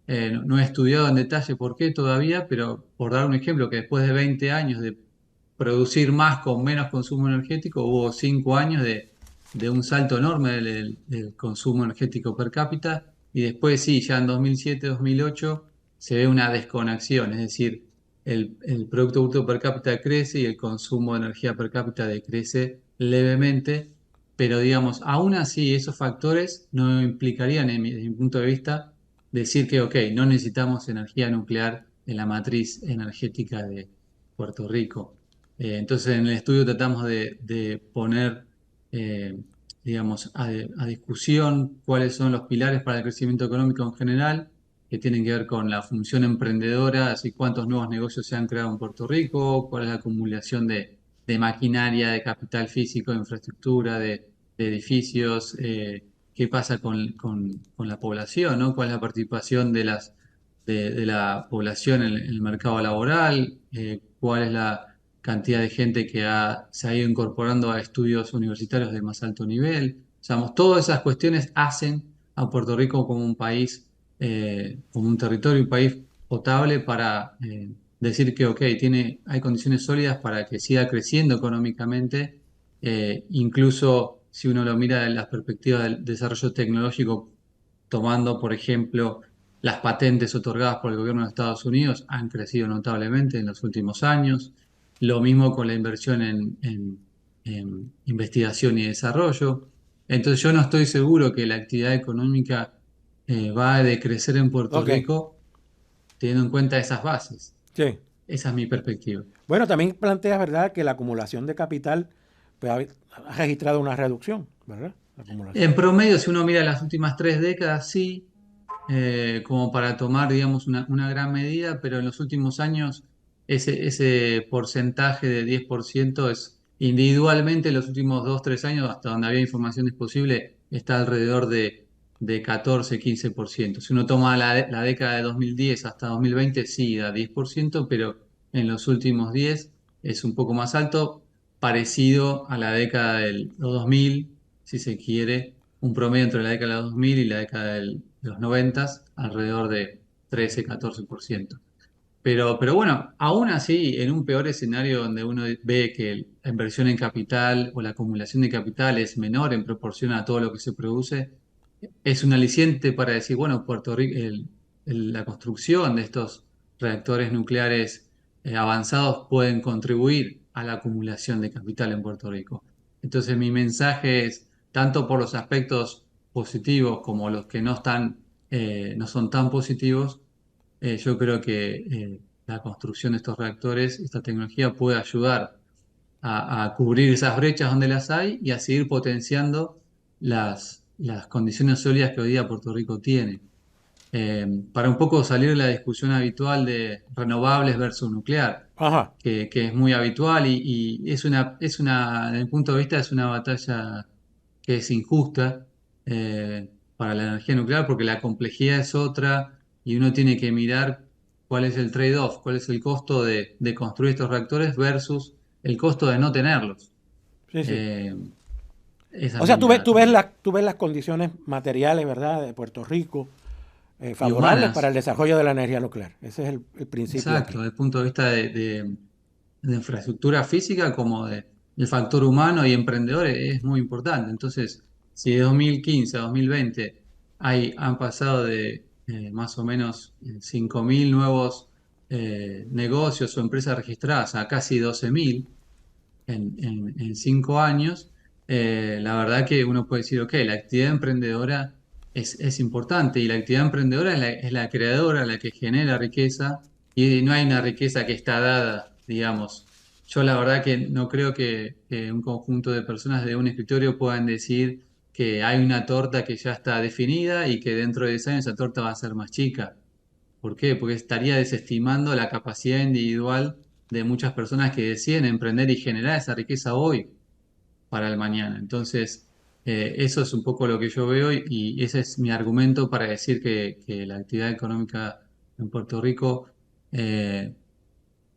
S9: No he estudiado en detalle por qué todavía, pero por dar un ejemplo, que después de 20 años de producir más con menos consumo energético, hubo 5 años de un salto enorme del consumo energético per cápita, y después sí, ya en 2007-2008 se ve una desconexión, es decir, el Producto Bruto Per cápita crece y el consumo de energía per cápita decrece levemente, pero digamos, aún así esos factores no implicarían, desde mi punto de vista, decir que, ok, no necesitamos energía nuclear en la matriz energética de Puerto Rico. Entonces, en el estudio tratamos de poner, digamos, a discusión cuáles son los pilares para el crecimiento económico en general, que tienen que ver con la función emprendedora, así cuántos nuevos negocios se han creado en Puerto Rico, cuál es la acumulación de maquinaria, de capital físico, de infraestructura, de edificios, qué pasa con la población, ¿no? Cuál es la participación de la población en el mercado laboral, cuál es la cantidad de gente que se ha ido incorporando a estudios universitarios de más alto nivel. O sea, todas esas cuestiones hacen a Puerto Rico como un país, como un territorio, un país potable para decir que, ok, hay condiciones sólidas para que siga creciendo económicamente, incluso si uno lo mira desde la perspectiva del desarrollo tecnológico, tomando, por ejemplo, las patentes otorgadas por el gobierno de Estados Unidos han crecido notablemente en los últimos años. Lo mismo con la inversión en investigación y desarrollo. Entonces yo no estoy seguro que la actividad económica va a decrecer en Puerto Rico teniendo en cuenta esas bases.
S1: Sí.
S9: Esa es mi perspectiva.
S1: Bueno, también plantea, ¿verdad?, que la acumulación de capital pues, ha registrado una reducción, ¿verdad? La acumulación.
S9: En promedio, si uno mira las últimas 3 décadas, sí, como para tomar, digamos, una gran medida, pero en los últimos años ese porcentaje de 10% es individualmente en los últimos 2-3 años, hasta donde había información disponible, está alrededor de 14-15%. Si uno toma la década de 2010 hasta 2020, sí, da 10%, pero en los últimos 10 es un poco más alto, parecido a la década del 2000, si se quiere, un promedio entre la década de 2000 y la década de los 90, alrededor de 13-14%. Pero bueno, aún así, en un peor escenario donde uno ve que la inversión en capital o la acumulación de capital es menor en proporción a todo lo que se produce, es un aliciente para decir, bueno, Puerto Rico, la construcción de estos reactores nucleares avanzados pueden contribuir a la acumulación de capital en Puerto Rico. Entonces mi mensaje es, tanto por los aspectos positivos como los que no son tan positivos, yo creo que la construcción de estos reactores, esta tecnología puede ayudar a cubrir esas brechas donde las hay y a seguir potenciando las condiciones sólidas que hoy día Puerto Rico tiene. Para un poco salir de la discusión habitual de renovables versus nuclear,
S1: Ajá.
S9: que es muy habitual y desde mi punto de vista, es una batalla que es injusta para la energía nuclear, porque la complejidad es otra y uno tiene que mirar cuál es el trade-off, cuál es el costo de construir estos reactores versus el costo de no tenerlos.
S1: Sí, sí.
S9: Esa
S1: O sea,
S9: es
S1: tú
S9: mi
S1: ves
S9: mirada.
S1: las condiciones materiales, ¿verdad?, de Puerto Rico favorables
S9: humanas.
S1: para el desarrollo de la energía nuclear. Ese es el principio.
S9: Exacto,
S1: aquí.
S9: desde el punto de vista de infraestructura física como del factor humano y emprendedor es muy importante. Entonces, si de 2015 a 2020 han pasado de más o menos 5.000 nuevos negocios o empresas registradas a casi 12.000 en 5 años, la verdad que uno puede decir, ok, la actividad emprendedora es importante y la actividad emprendedora es la creadora, la que genera riqueza y no hay una riqueza que está dada, digamos. Yo la verdad que no creo que un conjunto de personas de un escritorio puedan decir que hay una torta que ya está definida y que dentro de 10 años esa torta va a ser más chica. ¿Por qué? Porque estaría desestimando la capacidad individual de muchas personas que deciden emprender y generar esa riqueza hoy para el mañana. Entonces, eso es un poco lo que yo veo y ese es mi argumento para decir que la actividad económica en Puerto Rico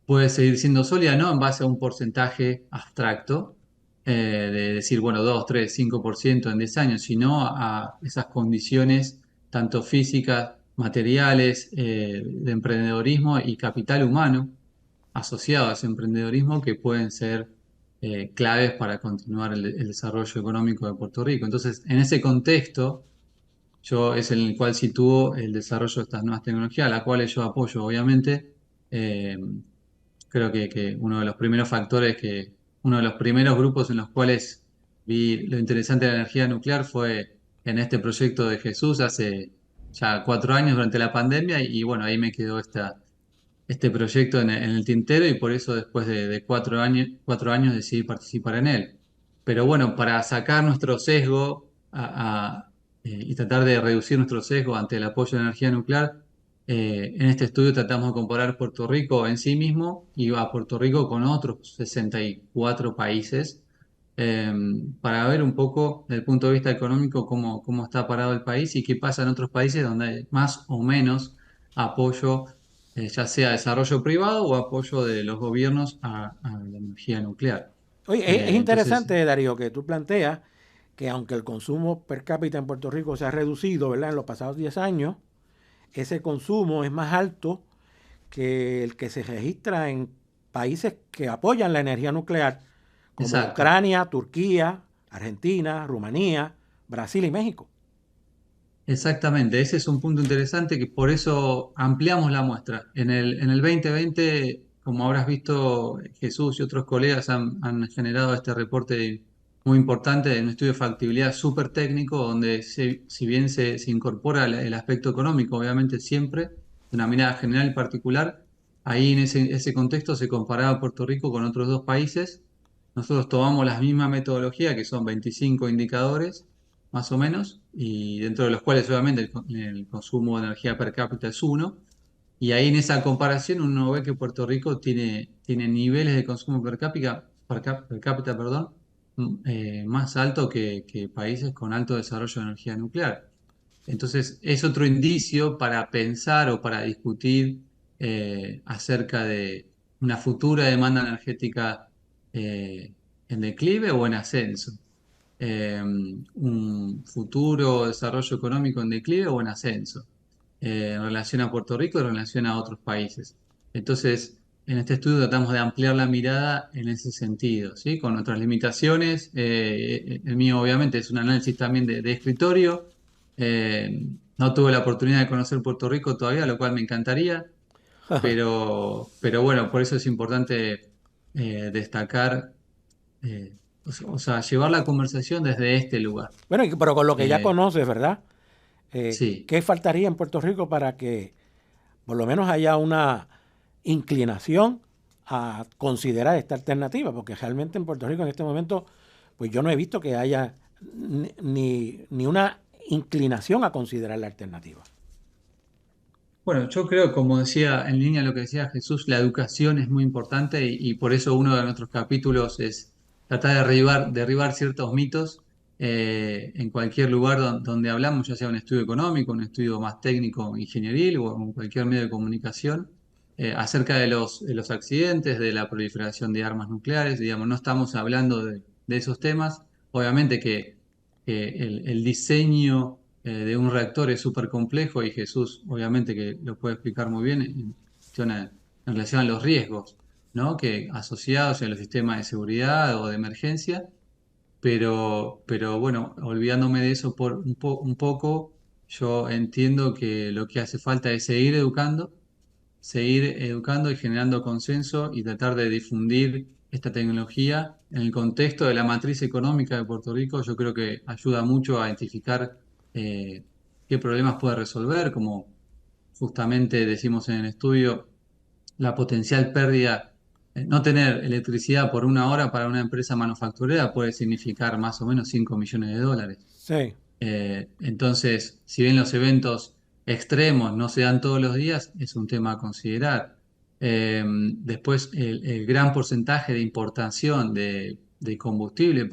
S9: puede seguir siendo sólida, no en base a un porcentaje abstracto, de decir, bueno, 2, 3, 5% en 10 años, sino a esas condiciones tanto físicas, materiales, de emprendedorismo y capital humano asociado a ese emprendedorismo que pueden ser claves para continuar el desarrollo económico de Puerto Rico. Entonces, en ese contexto, yo es en el cual sitúo el desarrollo de estas nuevas tecnologías, a las cuales yo apoyo, obviamente. Eh, Creo que uno de los primeros factores uno de los primeros grupos en los cuales vi lo interesante de la energía nuclear fue en este proyecto de Jesús hace ya 4 años durante la pandemia y bueno, ahí me quedó este proyecto en el tintero y por eso después de 4 años decidí participar en él. Pero bueno, para sacar nuestro sesgo y tratar de reducir nuestro sesgo ante el apoyo de la energía nuclear, en este estudio tratamos de comparar Puerto Rico en sí mismo y a Puerto Rico con otros 64 países eh, para ver un poco desde el punto de vista económico cómo está parado el país y qué pasa en otros países donde hay más o menos apoyo, ya sea desarrollo privado o apoyo de los gobiernos a la energía nuclear.
S1: Oye, es
S9: Entonces,
S1: interesante, Darío, que tú planteas que aunque el consumo per cápita en Puerto Rico se ha reducido, ¿verdad?, en los pasados 10 años, ese consumo es más alto que el que se registra en países que apoyan la energía nuclear, como
S9: exacto.
S1: Ucrania, Turquía, Argentina, Rumanía, Brasil y México.
S9: Exactamente, ese es un punto interesante que por eso ampliamos la muestra. En el 2020, como habrás visto, Jesús y otros colegas han generado este reporte muy importante de un estudio de factibilidad súper técnico, donde si bien se incorpora el aspecto económico, obviamente siempre, de una mirada general y particular, ahí en ese contexto se comparaba Puerto Rico con otros 2 países. Nosotros tomamos la misma metodología, que son 25 indicadores más o menos, y dentro de los cuales obviamente el consumo de energía per cápita es uno, y ahí en esa comparación uno ve que Puerto Rico tiene niveles de consumo per cápita, perdón, más alto que países con alto desarrollo de energía nuclear. Entonces es otro indicio para pensar o para discutir acerca de una futura demanda energética en declive o en ascenso, un futuro desarrollo económico en declive o en ascenso, en relación a Puerto Rico y en relación a otros países. Entonces, en este estudio tratamos de ampliar la mirada en ese sentido, ¿sí? Con otras limitaciones. El mío, obviamente, es un análisis también de escritorio. No tuve la oportunidad de conocer Puerto Rico todavía, lo cual me encantaría, pero bueno, por eso es importante destacar. O sea, llevar la conversación desde este lugar.
S1: Bueno, pero con lo que ya
S9: Eh,
S1: conoces, ¿verdad?
S9: sí,
S1: ¿Qué faltaría en Puerto Rico para que por lo menos haya una inclinación a considerar esta alternativa? Porque realmente en Puerto Rico en este momento, pues yo no he visto que haya ni una inclinación a considerar la alternativa.
S9: bueno, yo creo, como decía, en línea a lo que decía Jesús, la educación es muy importante y por eso uno de nuestros capítulos es tratar de derribar ciertos mitos en cualquier lugar donde hablamos, ya sea un estudio económico, un estudio más técnico, ingenieril o en cualquier medio de comunicación, acerca de los accidentes, de la proliferación de armas nucleares. Digamos, no estamos hablando de esos temas. Obviamente que el diseño de un reactor es súper complejo y Jesús, obviamente, que lo puede explicar muy bien en relación a los riesgos, ¿no? Que asociados a los sistemas de seguridad o de emergencia, pero bueno, olvidándome de eso por un poco, yo entiendo que lo que hace falta es seguir educando y generando consenso y tratar de difundir esta tecnología en el contexto de la matriz económica de Puerto Rico. Yo creo que ayuda mucho a identificar eh, qué problemas puede resolver, como justamente decimos en el estudio, la potencial pérdida. No tener electricidad por 1 hora para una empresa manufacturera puede significar más o menos $5 millones.
S1: Sí.
S9: Entonces, si bien los eventos extremos no se dan todos los días, es un tema a considerar. Después, el gran porcentaje de importación de combustible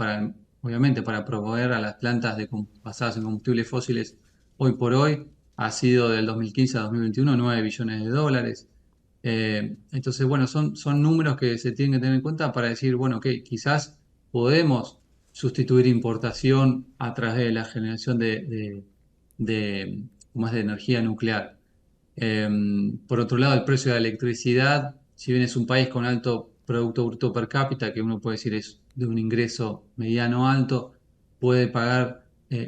S9: obviamente, para proveer a las plantas basadas en combustibles fósiles hoy por hoy ha sido del 2015 a 2021 $9 billones. Entonces, bueno, son números que se tienen que tener en cuenta para decir, bueno, que quizás podemos sustituir importación a través de la generación de más de energía nuclear. Por otro lado, el precio de la electricidad, si bien es un país con alto Producto Bruto Per cápita, que uno puede decir es de un ingreso mediano alto, puede pagar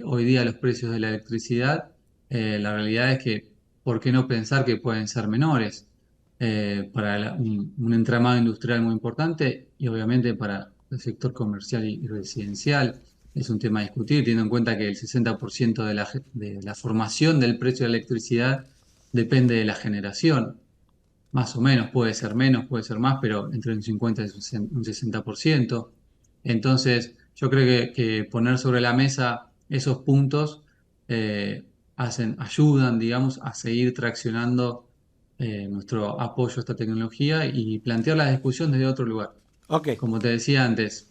S9: hoy día los precios de la electricidad. La realidad es que, ¿por qué no pensar que pueden ser menores? Para un entramado industrial muy importante y obviamente para el sector comercial y residencial. Es un tema a discutir, teniendo en cuenta que el 60% de la formación del precio de la electricidad depende de la generación. Más o menos, puede ser menos, puede ser más, pero entre un 50 y un 60%. Entonces, yo creo que poner sobre la mesa esos puntos ayudan, digamos, a seguir traccionando nuestro apoyo a esta tecnología y plantear la discusión desde otro lugar.
S1: Ok.
S9: Como te decía antes,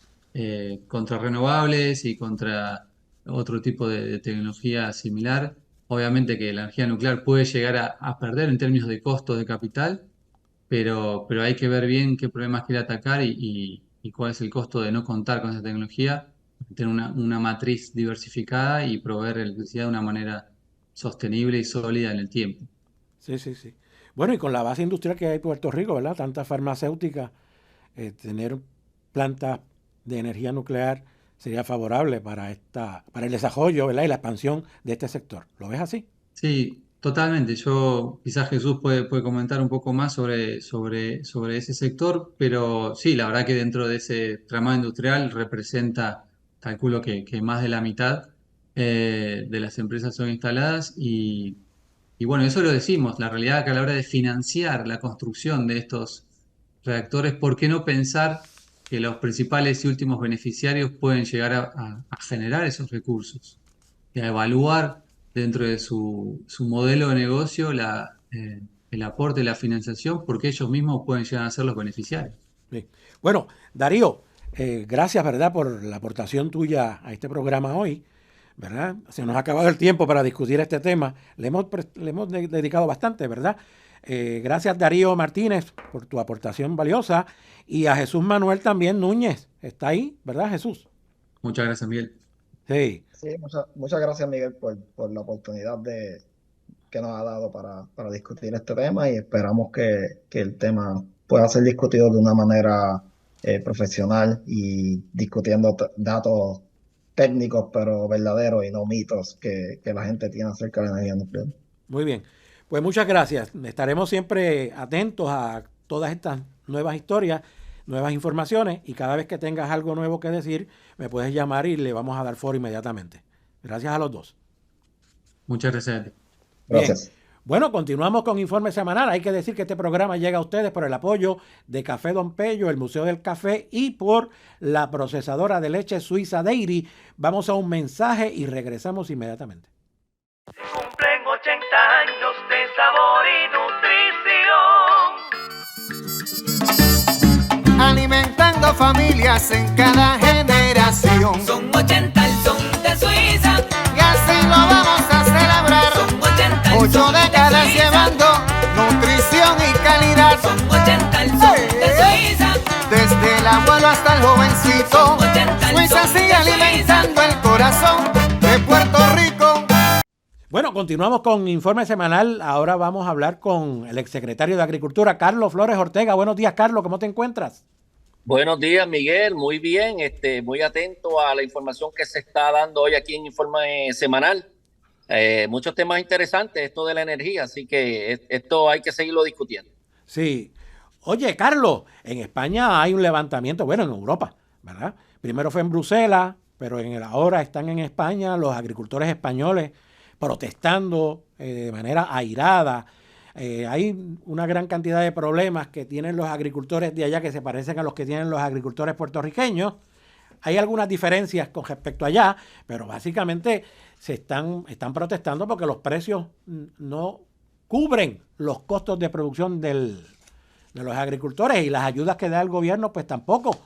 S9: contra renovables y contra otro tipo de tecnología similar. Obviamente que la energía nuclear puede llegar a perder en términos de costos de capital, pero hay que ver bien qué problemas quiere atacar y cuál es el costo de no contar con esa tecnología, tener una matriz diversificada y proveer electricidad de una manera sostenible y sólida en el tiempo.
S1: Sí, sí, sí. Bueno, y con la base industrial que hay en Puerto Rico, ¿verdad? Tantas farmacéuticas, tener plantas de energía nuclear sería favorable para el desarrollo, ¿verdad? Y la expansión de este sector. ¿Lo ves así?
S9: Sí, totalmente. Quizás Jesús puede comentar un poco más sobre ese sector, pero sí, la verdad que dentro de ese tramado industrial representa, calculo que más de la mitad de las empresas son instaladas y bueno, eso lo decimos, la realidad es que a la hora de financiar la construcción de estos reactores, ¿por qué no pensar que los principales y últimos beneficiarios pueden llegar a generar esos recursos y a evaluar dentro de su modelo de negocio el aporte, la financiación, porque ellos mismos pueden llegar a ser los beneficiarios?
S1: Sí. Bueno, Darío, gracias, ¿verdad?, por la aportación tuya a este programa hoy, ¿verdad? Se nos ha acabado el tiempo para discutir este tema. Le hemos dedicado bastante, ¿verdad? Gracias, Darío Martínez, por tu aportación valiosa. Y a Jesús Manuel también Núñez. Está ahí, ¿verdad, Jesús?
S9: Muchas gracias, Miguel.
S1: Sí.
S8: Sí, muchas gracias, Miguel, por la oportunidad que nos ha dado para discutir este tema y esperamos que el tema pueda ser discutido de una manera profesional y discutiendo datos técnicos pero verdaderos y no mitos que la gente tiene acerca de la energía nuclear.
S1: Muy bien. Pues muchas gracias. Estaremos siempre atentos a todas estas nuevas historias, nuevas informaciones y cada vez que tengas algo nuevo que decir, me puedes llamar y le vamos a dar foro inmediatamente. Gracias a los dos.
S9: Muchas gracias a ti.
S8: Gracias.
S1: Bien. Bueno, continuamos con Informe Semanal. Hay que decir que este programa llega a ustedes por el apoyo de Café Don Pello, el Museo del Café y por la procesadora de leche Suiza Dairy. Vamos a un mensaje y regresamos inmediatamente.
S2: Cumplen 80 años de sabor y nutrición.
S3: Alimentando familias en cada generación.
S4: Son 80 el son de Suiza.
S3: Y así lo vamos a celebrar.
S4: Son 80 el
S3: 8
S4: son de
S3: décadas
S4: Suiza.
S3: llevando nutrición y calidad.
S4: Son 80 el son de Suiza.
S3: Desde el abuelo hasta el jovencito.
S4: Son 80 el
S3: Suiza
S4: son
S3: sigue
S4: de
S3: alimentando el corazón de Puerto Rico.
S1: Bueno, continuamos con Informe Semanal. Ahora vamos a hablar con el exsecretario de Agricultura, Carlos Flores Ortega. Buenos días, Carlos. ¿Cómo te encuentras?
S10: Buenos días, Miguel. Muy bien. Muy atento a la información que se está dando hoy aquí en Informe Semanal. Muchos temas interesantes, esto de la energía, así que esto hay que seguirlo discutiendo.
S1: Sí. Oye, Carlos, en España hay un levantamiento, bueno, en Europa, ¿verdad? Primero fue en Bruselas, pero ahora están en España los agricultores españoles protestando de manera airada. Hay una gran cantidad de problemas que tienen los agricultores de allá que se parecen a los que tienen los agricultores puertorriqueños. hay algunas diferencias con respecto a allá, pero básicamente están protestando porque los precios no cubren los costos de producción de los agricultores, y las ayudas que da el gobierno pues tampoco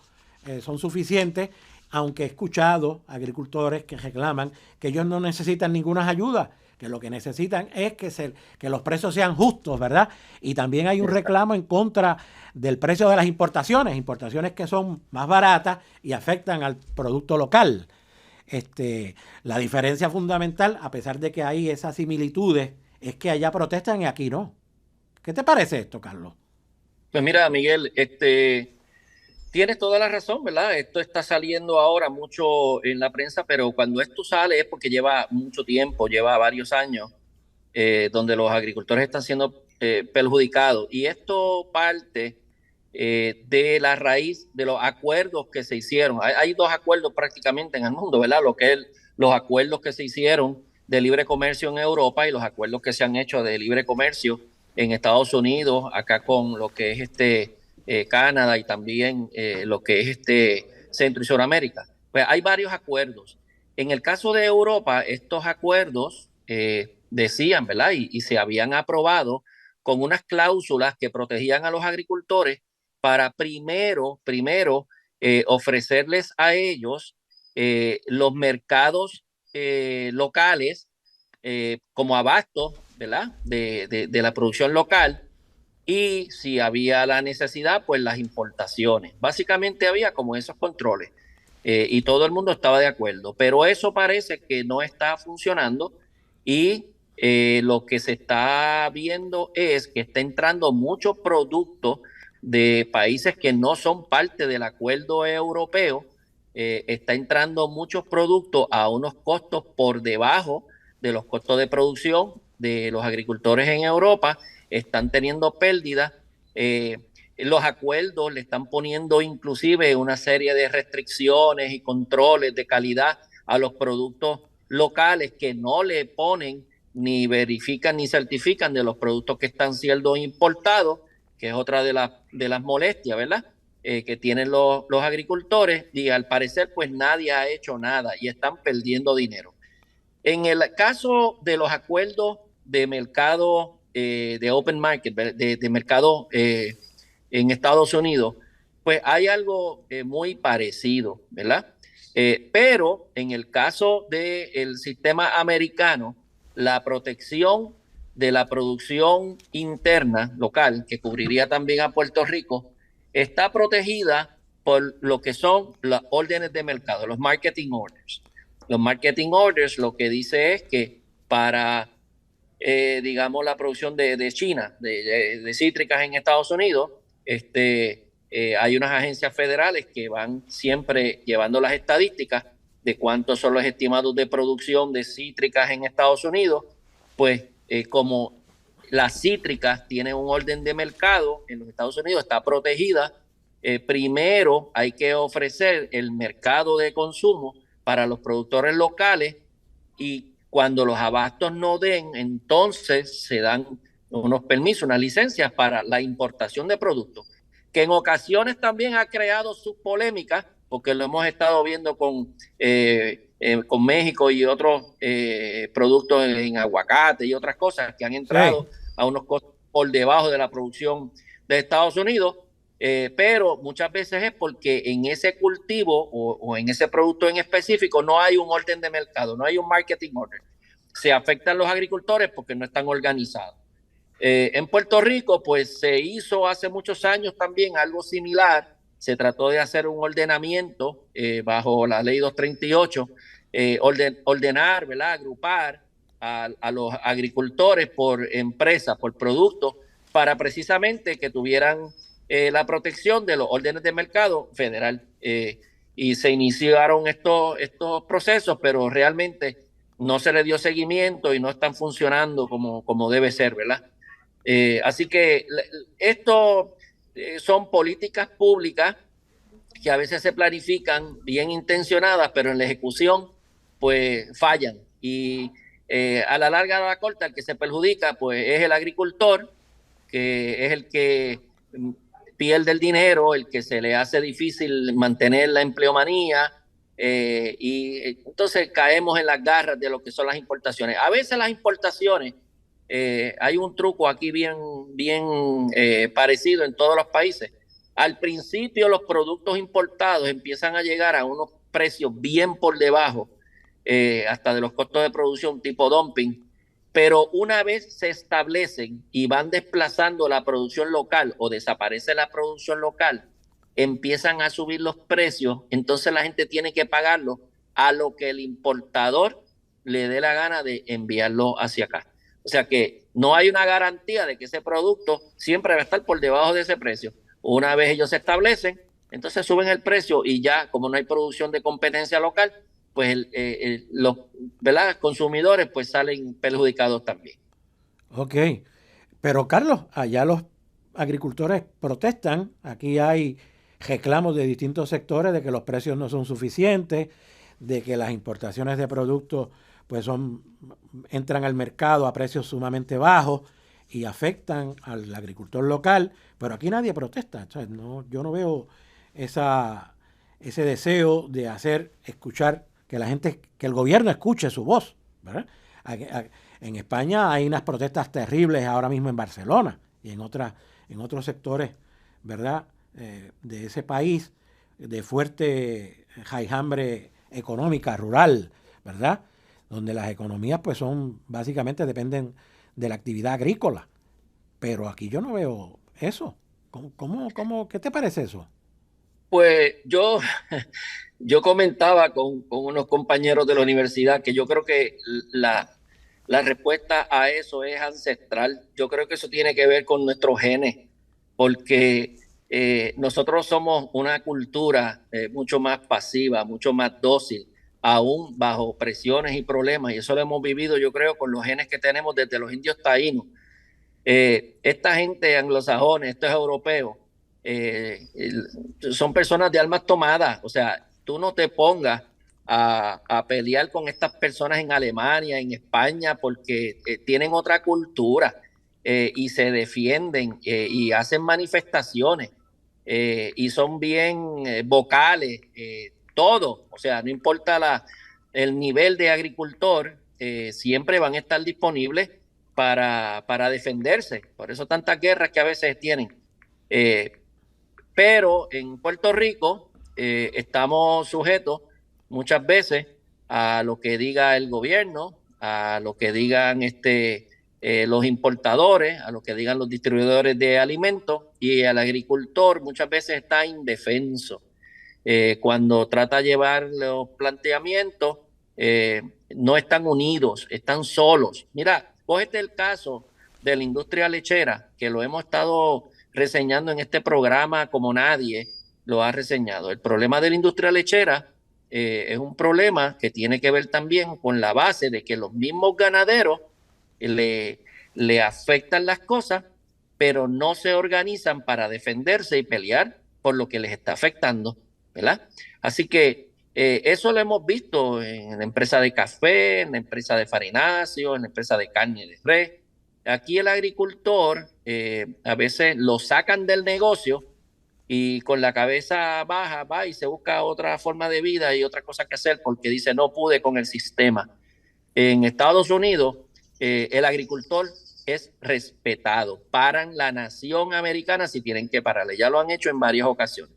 S1: son suficientes, aunque he escuchado agricultores que reclaman que ellos no necesitan ninguna ayuda, que lo que necesitan es que los precios sean justos, ¿verdad? Y también hay un reclamo en contra del precio de las importaciones que son más baratas y afectan al producto local. La diferencia fundamental, a pesar de que hay esas similitudes, es que allá protestan y aquí no. ¿Qué te parece esto, Carlos?
S10: Pues mira, Miguel, tienes toda la razón, ¿verdad? Esto está saliendo ahora mucho en la prensa, pero cuando esto sale es porque lleva mucho tiempo, lleva varios años, donde los agricultores están siendo perjudicados. Y esto parte de la raíz de los acuerdos que se hicieron. Hay dos acuerdos prácticamente en el mundo, ¿verdad? Lo que es los acuerdos que se hicieron de libre comercio en Europa y los acuerdos que se han hecho de libre comercio en Estados Unidos, acá con lo que es Canadá y también lo que es Centro y Suramérica. Pues hay varios acuerdos. En el caso de Europa, estos acuerdos decían, ¿verdad? Y se habían aprobado con unas cláusulas que protegían a los agricultores para primero ofrecerles a ellos los mercados locales como abasto, ¿verdad? De la producción local, y si había la necesidad, pues las importaciones. Básicamente había como esos controles y todo el mundo estaba de acuerdo, pero eso parece que no está funcionando y lo que se está viendo es que está entrando mucho producto de países que no son parte del acuerdo europeo. Está entrando muchos productos a unos costos por debajo de los costos de producción de los agricultores en Europa. Están teniendo pérdidas. Los acuerdos le están poniendo inclusive una serie de restricciones y controles de calidad a los productos locales que no le ponen ni verifican ni certifican de los productos que están siendo importados, que es otra de las molestias, ¿verdad? Que tienen los agricultores, y al parecer pues nadie ha hecho nada y están perdiendo dinero. En el caso de los acuerdos de mercado, de open market, de mercado en Estados Unidos, pues hay algo muy parecido, ¿verdad? Pero en el caso del sistema americano, la protección de la producción interna local, que cubriría también a Puerto Rico, está protegida por lo que son las órdenes de mercado, los marketing orders. Los marketing orders lo que dice es que para, digamos, la producción de China, de cítricas en Estados Unidos, hay unas agencias federales que van siempre llevando las estadísticas de cuántos son los estimados de producción de cítricas en Estados Unidos. Pues como las cítricas tienen un orden de mercado en los Estados Unidos, está protegida, primero hay que ofrecer el mercado de consumo para los productores locales, y cuando los abastos no den, entonces se dan unos permisos, unas licencias para la importación de productos, que en ocasiones también ha creado sus polémicas, porque lo hemos estado viendo con México y otros productos en aguacate y otras cosas que han entrado a unos costos por debajo de la producción de Estados Unidos, pero muchas veces es porque en ese cultivo o en ese producto en específico no hay un orden de mercado, no hay un marketing order. Se afectan los agricultores porque no están organizados. En Puerto Rico, pues se hizo hace muchos años también algo similar. Se trató de hacer un ordenamiento bajo la ley 238, ordenar, ¿verdad? Agrupar a los agricultores por empresas, por productos, para precisamente que tuvieran la protección de los órdenes de mercado federal. Y se iniciaron estos procesos, pero realmente no se le dio seguimiento y no están funcionando como debe ser, ¿verdad? Así que esto son políticas públicas que a veces se planifican bien intencionadas, pero en la ejecución pues fallan, y a la larga de la corta el que se perjudica pues es el agricultor, que es el que pierde el dinero, el que se le hace difícil mantener la empleomanía y entonces caemos en las garras de lo que son las importaciones. A veces las importaciones, hay un truco aquí bien parecido en todos los países. Al principio los productos importados empiezan a llegar a unos precios bien por debajo, hasta de los costos de producción tipo dumping, pero una vez se establecen y van desplazando la producción local o desaparece la producción local, empiezan a subir los precios, entonces la gente tiene que pagarlo a lo que el importador le dé la gana de enviarlo hacia acá. O sea que no hay una garantía de que ese producto siempre va a estar por debajo de ese precio. Una vez ellos se establecen, entonces suben el precio y ya, como no hay producción de competencia local, pues los, ¿verdad?, consumidores pues salen perjudicados también.
S1: Ok, pero Carlos, allá los agricultores protestan, aquí hay reclamos de distintos sectores de que los precios no son suficientes, de que las importaciones de productos pues entran al mercado a precios sumamente bajos y afectan al agricultor local, pero aquí nadie protesta. O sea, yo no veo ese deseo de escuchar que la gente, que el gobierno escuche su voz, ¿verdad? En España hay unas protestas terribles ahora mismo en Barcelona y en otros sectores, ¿verdad?, de ese país de fuerte enjambre económica rural, ¿verdad?, donde las economías pues básicamente dependen de la actividad agrícola. Pero aquí yo no veo eso. ¿Qué te parece eso?
S10: Pues yo comentaba con unos compañeros de la universidad que yo creo que la respuesta a eso es ancestral. Yo creo que eso tiene que ver con nuestros genes, porque nosotros somos una cultura mucho más pasiva, mucho más dócil, aún bajo presiones y problemas, y eso lo hemos vivido, yo creo, con los genes que tenemos desde los indios taínos. Esta gente anglosajones, estos europeos, son personas de almas tomadas. O sea, tú no te pongas a pelear con estas personas en Alemania, en España, porque tienen otra cultura y se defienden y hacen manifestaciones y son bien vocales, todo. O sea, no importa el nivel de agricultor, siempre van a estar disponibles para defenderse. Por eso tantas guerras que a veces tienen. Pero en Puerto Rico estamos sujetos muchas veces a lo que diga el gobierno, a lo que digan los importadores, a lo que digan los distribuidores de alimentos, y el agricultor muchas veces está indefenso. Cuando trata de llevar los planteamientos, no están unidos, están solos. Mira, cógete el caso de la industria lechera, que lo hemos estado reseñando en este programa como nadie lo ha reseñado. El problema de la industria lechera es un problema que tiene que ver también con la base de que los mismos ganaderos le afectan las cosas, pero no se organizan para defenderse y pelear por lo que les está afectando, ¿verdad? Así que eso lo hemos visto en la empresa de café, en la empresa de farináceos, en la empresa de carne de res. Aquí el agricultor a veces lo sacan del negocio y con la cabeza baja va y se busca otra forma de vida y otra cosa que hacer porque dice no pude con el sistema. En Estados Unidos el agricultor es respetado. Paran la nación americana si tienen que pararle. Ya lo han hecho en varias ocasiones.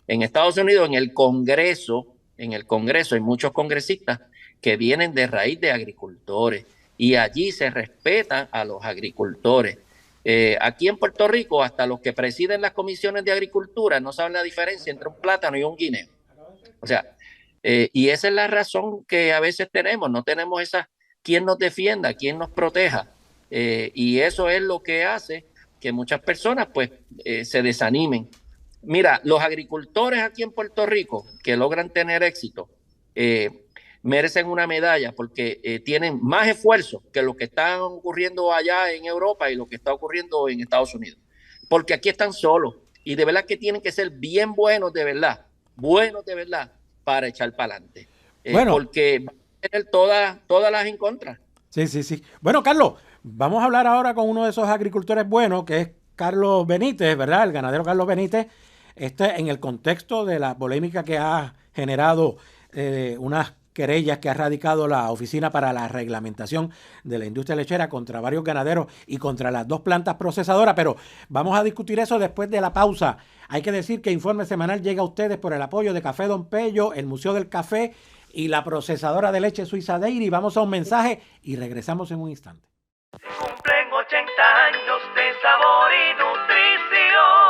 S10: En Estados Unidos, en el Congreso hay muchos congresistas que vienen de raíz de agricultores y allí se respetan a los agricultores. Aquí en Puerto Rico, hasta los que presiden las comisiones de agricultura no saben la diferencia entre un plátano y un guineo. O sea, y esa es la razón que a veces tenemos. No tenemos quien nos defienda, quien nos proteja. Y eso es lo que hace que muchas personas pues se desanimen. Mira, los agricultores aquí en Puerto Rico que logran tener éxito merecen una medalla porque tienen más esfuerzo que lo que está ocurriendo allá en Europa y lo que está ocurriendo en Estados Unidos. Porque aquí están solos y de verdad que tienen que ser bien buenos de verdad para echar para adelante.
S1: Bueno,
S10: porque van a tener todas las en contra.
S1: Sí. Bueno, Carlos, vamos a hablar ahora con uno de esos agricultores buenos, que es Carlos Benítez, ¿verdad? El ganadero Carlos Benítez, en el contexto de la polémica que ha generado unas querellas que ha radicado la Oficina para la Reglamentación de la Industria Lechera contra varios ganaderos y contra las 2 plantas procesadoras, pero vamos a discutir eso después de la pausa. Hay que decir que Informe Semanal llega a ustedes por el apoyo de Café Don Pello, el Museo del Café y la procesadora de leche Suiza Dairy. Vamos a un mensaje y regresamos en un instante.
S2: Cumplen 80 años de sabor y nutrición.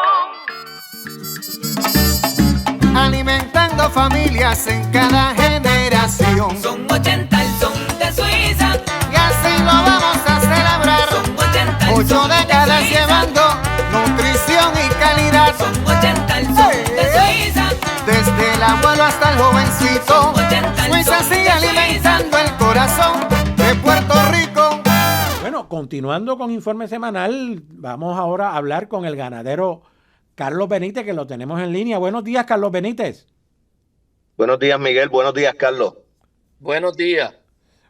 S3: Alimentando familias en cada generación.
S4: Son 80 el son de Suiza.
S3: Y así lo vamos a celebrar.
S4: Son 80 el
S3: 8
S4: son de
S3: décadas
S4: Suiza.
S3: llevando nutrición y calidad.
S4: Son 80 el son de Suiza.
S3: Desde el abuelo hasta el jovencito.
S4: 80 el
S3: Suiza
S4: son
S3: sigue
S4: de
S3: alimentando el corazón de Puerto Rico.
S1: Bueno, continuando con Informe Semanal, vamos ahora a hablar con el ganadero Carlos Benítez, que lo tenemos en línea. Buenos días, Carlos Benítez.
S11: Buenos días, Miguel. Buenos días, Carlos.
S10: Buenos días.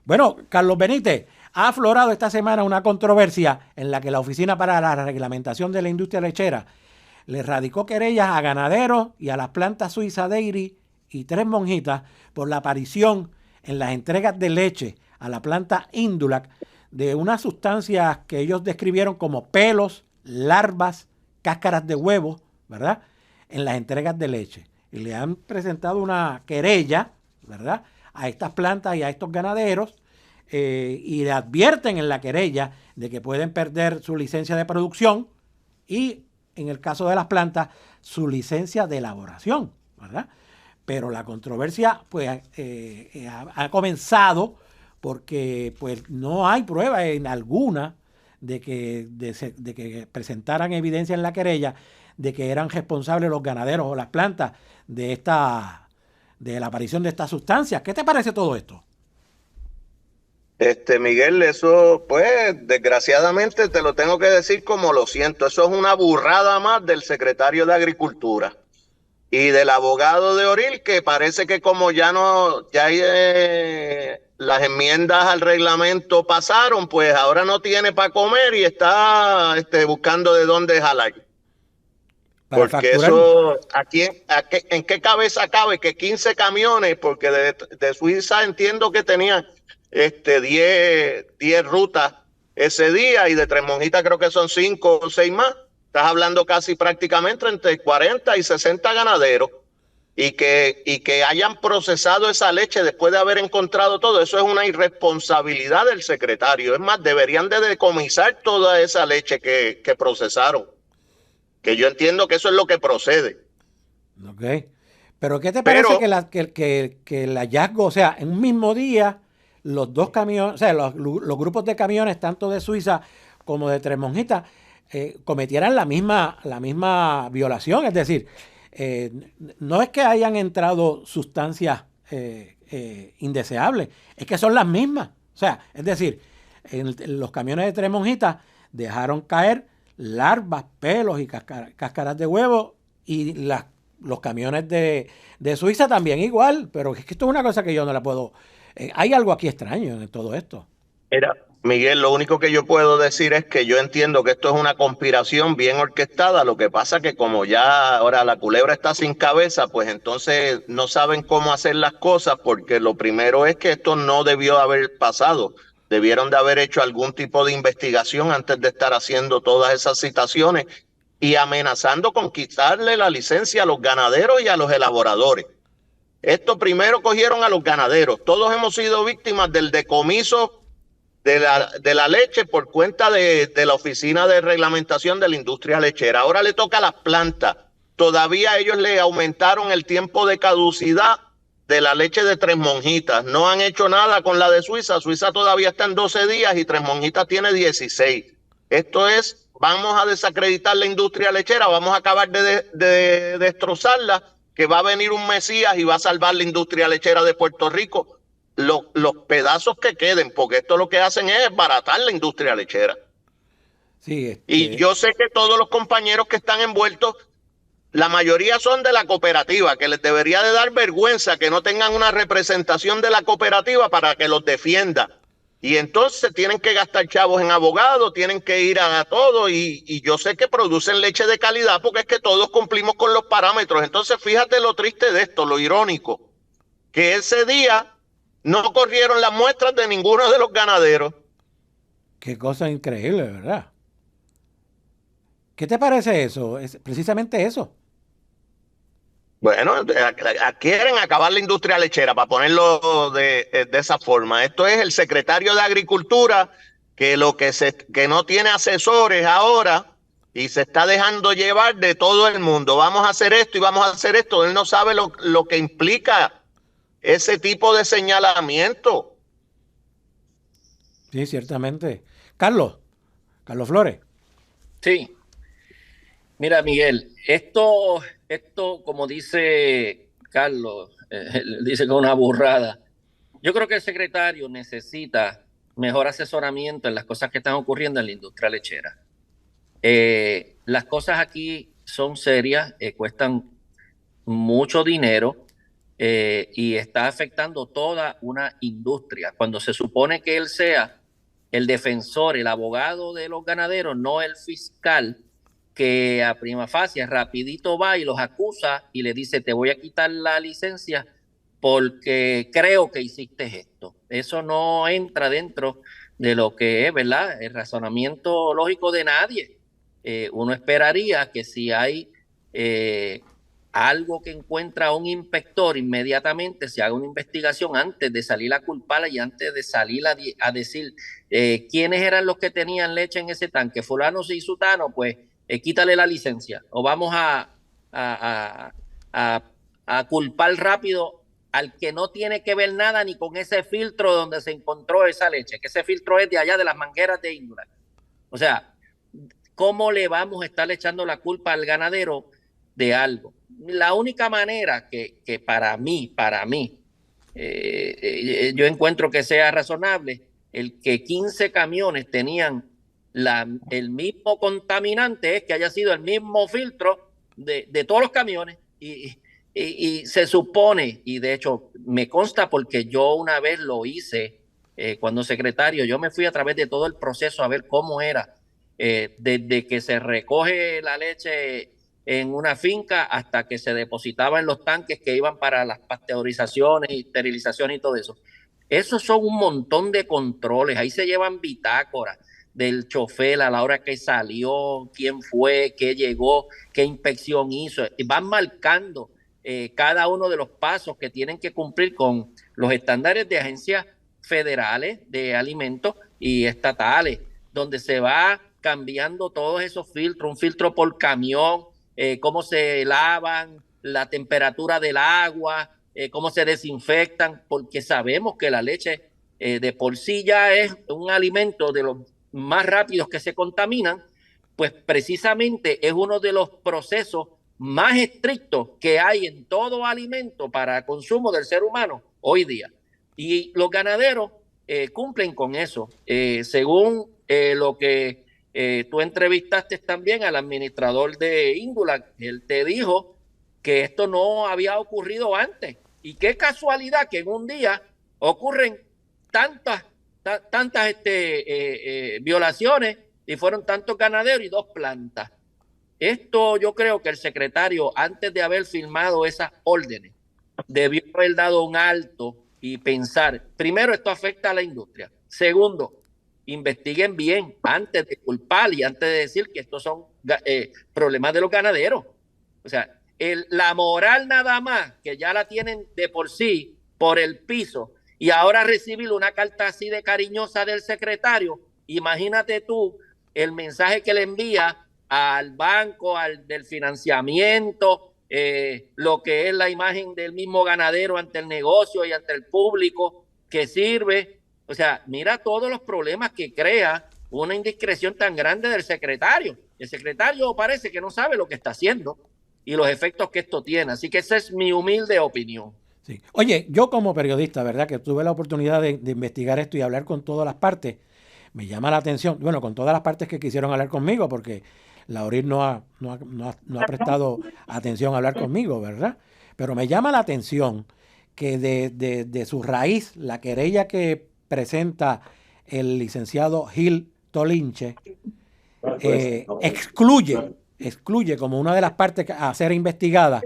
S1: Bueno, Carlos Benítez, ha aflorado esta semana una controversia en la que la Oficina para la Reglamentación de la Industria Lechera le radicó querellas a ganaderos y a las plantas Suiza Dairy y Tres Monjitas por la aparición en las entregas de leche a la planta Indulac de unas sustancias que ellos describieron como pelos, larvas, cáscaras de huevo, ¿verdad?, en las entregas de leche. Y le han presentado una querella, ¿verdad?, a estas plantas y a estos ganaderos, y le advierten en la querella de que pueden perder su licencia de producción y, en el caso de las plantas, su licencia de elaboración, ¿verdad? Pero la controversia pues ha comenzado porque pues no hay prueba en alguna de que presentaran evidencia en la querella de que eran responsables los ganaderos o las plantas de la aparición de estas sustancias. ¿Qué te parece todo esto?
S11: Miguel, eso, pues, desgraciadamente te lo tengo que decir como lo siento. Eso es una burrada más del secretario de Agricultura y del abogado de Oril, que parece que como ya las enmiendas al reglamento pasaron, pues ahora no tiene para comer y está buscando de dónde jalar. Porque eso, ¿en qué cabeza cabe que 15 camiones, porque de Suiza entiendo que tenían 10 rutas ese día, y de Tres Monjitas creo que son 5 o 6 más? Estás hablando casi prácticamente entre 40 y 60 ganaderos, y que hayan procesado esa leche después de haber encontrado todo. Eso es una irresponsabilidad del secretario. Es más, deberían de decomisar toda esa leche que procesaron, que yo entiendo que eso es lo que procede.
S1: Ok. Pero ¿qué te parece que el hallazgo, o sea, en un mismo día, los dos camiones, o sea, los grupos de camiones, tanto de Suiza como de Tres Monjitas, cometieran la misma violación? Es decir, no es que hayan entrado sustancias indeseables, es que son las mismas. O sea, es decir, en los camiones de Tres Monjitas dejaron caer larvas, pelos y cáscaras de huevo, y los camiones de Suiza también igual, pero es que esto es una cosa que yo no la puedo... hay algo aquí extraño en todo esto.
S11: Mira, Miguel, lo único que yo puedo decir es que yo entiendo que esto es una conspiración bien orquestada. Lo que pasa que como ya ahora la culebra está sin cabeza, pues entonces no saben cómo hacer las cosas, porque lo primero es que esto no debió haber pasado. Debieron de haber hecho algún tipo de investigación antes de estar haciendo todas esas citaciones y amenazando con quitarle la licencia a los ganaderos y a los elaboradores. Esto primero cogieron a los ganaderos. Todos hemos sido víctimas del decomiso de la leche por cuenta de la Oficina de Reglamentación de la Industria Lechera. Ahora le toca a las plantas. Todavía ellos le aumentaron el tiempo de caducidad de la leche de Tres Monjitas. No han hecho nada con la de Suiza. Suiza todavía está en 12 días y Tres Monjitas tiene 16. Esto es, vamos a desacreditar la industria lechera, vamos a acabar de destrozarla, que va a venir un Mesías y va a salvar la industria lechera de Puerto Rico. Los pedazos que queden, porque esto lo que hacen es baratar la industria lechera.
S1: Sí,
S11: Y yo sé que todos los compañeros que están envueltos, la mayoría son de la cooperativa, que les debería de dar vergüenza que no tengan una representación de la cooperativa para que los defienda. Y entonces tienen que gastar chavos en abogados, tienen que ir a todo, y yo sé que producen leche de calidad porque es que todos cumplimos con los parámetros. Entonces fíjate lo triste de esto, lo irónico. que ese día no corrieron las muestras de ninguno de los ganaderos.
S1: Qué cosa increíble, ¿verdad? ¿Qué te parece eso? Es precisamente eso.
S11: Bueno, quieren acabar la industria lechera, para ponerlo de esa forma. Esto es el secretario de Agricultura que no tiene asesores ahora y se está dejando llevar de todo el mundo. Vamos a hacer esto y vamos a hacer esto. Él no sabe lo que implica ese tipo de señalamiento.
S1: Sí, ciertamente. Carlos Flores.
S10: Sí. Mira, Miguel, esto, como dice Carlos, dice que es una burrada. Yo creo que el secretario necesita mejor asesoramiento en las cosas que están ocurriendo en la industria lechera. Las cosas aquí son serias, cuestan mucho dinero y está afectando toda una industria. Cuando se supone que él sea el defensor, el abogado de los ganaderos, no el fiscal, que a prima facie rapidito va y los acusa y le dice: te voy a quitar la licencia porque creo que hiciste esto. Eso no entra dentro de lo que es, ¿verdad?, el razonamiento lógico de nadie. Uno esperaría que si hay algo que encuentra un inspector, inmediatamente se haga una investigación antes de salir a culpar y antes de salir a decir quiénes eran los que tenían leche en ese tanque, fulano y sutano, pues quítale la licencia, o vamos a culpar rápido al que no tiene que ver nada ni con ese filtro donde se encontró esa leche, que ese filtro es de allá de las mangueras de Índula. O sea, ¿cómo le vamos a estar echando la culpa al ganadero de algo? La única manera que para mí, yo encuentro que sea razonable, el que 15 camiones tenían el mismo contaminante, es que haya sido el mismo filtro de todos los camiones, y se supone, y de hecho me consta porque yo una vez lo hice cuando secretario, yo me fui a través de todo el proceso a ver cómo era, desde que se recoge la leche en una finca hasta que se depositaba en los tanques que iban para las pasteurizaciones y esterilizaciones y todo eso. Esos son un montón de controles, ahí se llevan bitácoras del chofer a la hora que salió, quién fue, qué llegó, qué inspección hizo, y van marcando cada uno de los pasos que tienen que cumplir con los estándares de agencias federales de alimentos y estatales, donde se va cambiando todos esos filtros, un filtro por camión, cómo se lavan, la temperatura del agua, cómo se desinfectan, porque sabemos que la leche de por sí ya es un alimento de los más rápidos que se contaminan, pues precisamente es uno de los procesos más estrictos que hay en todo alimento para consumo del ser humano hoy día. Y los ganaderos cumplen con eso. Según lo que tú entrevistaste también al administrador de Índula, él te dijo que esto no había ocurrido antes. Y qué casualidad que en un día ocurren tantas violaciones y fueron tantos ganaderos y 2 plantas. Esto yo creo que el secretario, antes de haber firmado esas órdenes, debió haber dado un alto y pensar, primero, esto afecta a la industria. Segundo, investiguen bien antes de culpar y antes de decir que estos son problemas de los ganaderos. O sea, la moral nada más, que ya la tienen de por sí por el piso, y ahora recibir una carta así de cariñosa del secretario, imagínate tú el mensaje que le envía al banco, del financiamiento, lo que es la imagen del mismo ganadero ante el negocio y ante el público que sirve. O sea, mira todos los problemas que crea una indiscreción tan grande del secretario. El secretario parece que no sabe lo que está haciendo y los efectos que esto tiene. Así que esa es mi humilde opinión.
S1: Sí. Oye, yo como periodista, ¿verdad?, que tuve la oportunidad de investigar esto y hablar con todas las partes, me llama la atención, bueno, con todas las partes que quisieron hablar conmigo, porque la ORIR no ha prestado atención a hablar conmigo, ¿verdad? Pero me llama la atención que de su raíz, la querella que presenta el licenciado Gil Tolinche excluye como una de las partes a ser investigada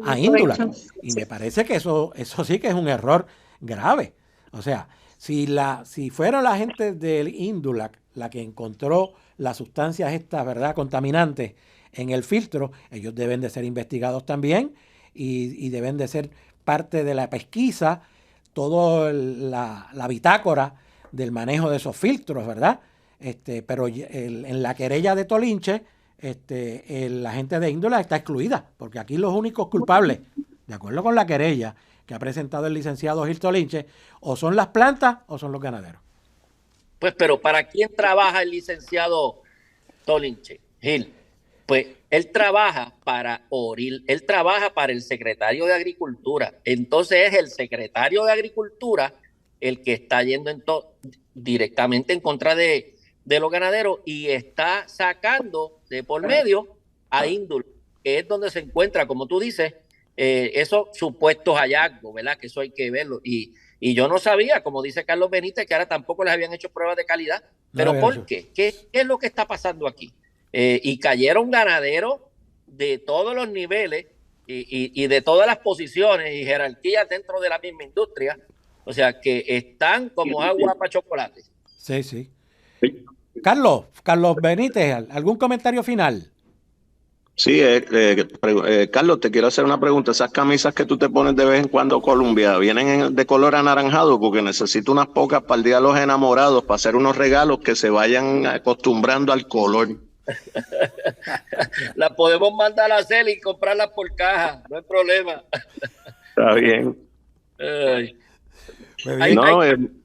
S1: a Indulac. Y me parece que eso sí que es un error grave. O sea, si fueron la gente del Indulac la que encontró las sustancias estas, ¿verdad?, contaminantes en el filtro, ellos deben de ser investigados también y deben de ser parte de la pesquisa, toda la bitácora del manejo de esos filtros, ¿verdad? Pero en la querella de Tolinche, la gente de Indulac está excluida, porque aquí los únicos culpables, de acuerdo con la querella que ha presentado el licenciado Gil Tolinche, o son las plantas o son los ganaderos.
S10: Pues, pero ¿para quién trabaja el licenciado Tolinche, Gil? Pues él trabaja para Oril, él trabaja para el secretario de Agricultura. Entonces es el secretario de Agricultura el que está yendo directamente en contra de los ganaderos y está sacando de por medio a Indulac, que es donde se encuentra, como tú dices, esos supuestos hallazgos, ¿verdad? Que eso hay que verlo. Y yo no sabía, como dice Carlos Benítez, que ahora tampoco les habían hecho pruebas de calidad. ¿Pero por qué? ¿Qué es lo que está pasando aquí? Y cayeron ganaderos de todos los niveles y de todas las posiciones y jerarquías dentro de la misma industria. O sea, que están como agua para chocolate.
S1: Sí, sí. Carlos Benítez, ¿algún comentario final?
S11: Sí, Carlos, te quiero hacer una pregunta. Esas camisas que tú te pones de vez en cuando, Columbia, ¿vienen de color anaranjado? Porque necesito unas pocas para el Día de los Enamorados, para hacer unos regalos que se vayan acostumbrando al color.
S10: Las podemos mandar a hacer y comprarlas por caja, no hay problema.
S11: Está bien.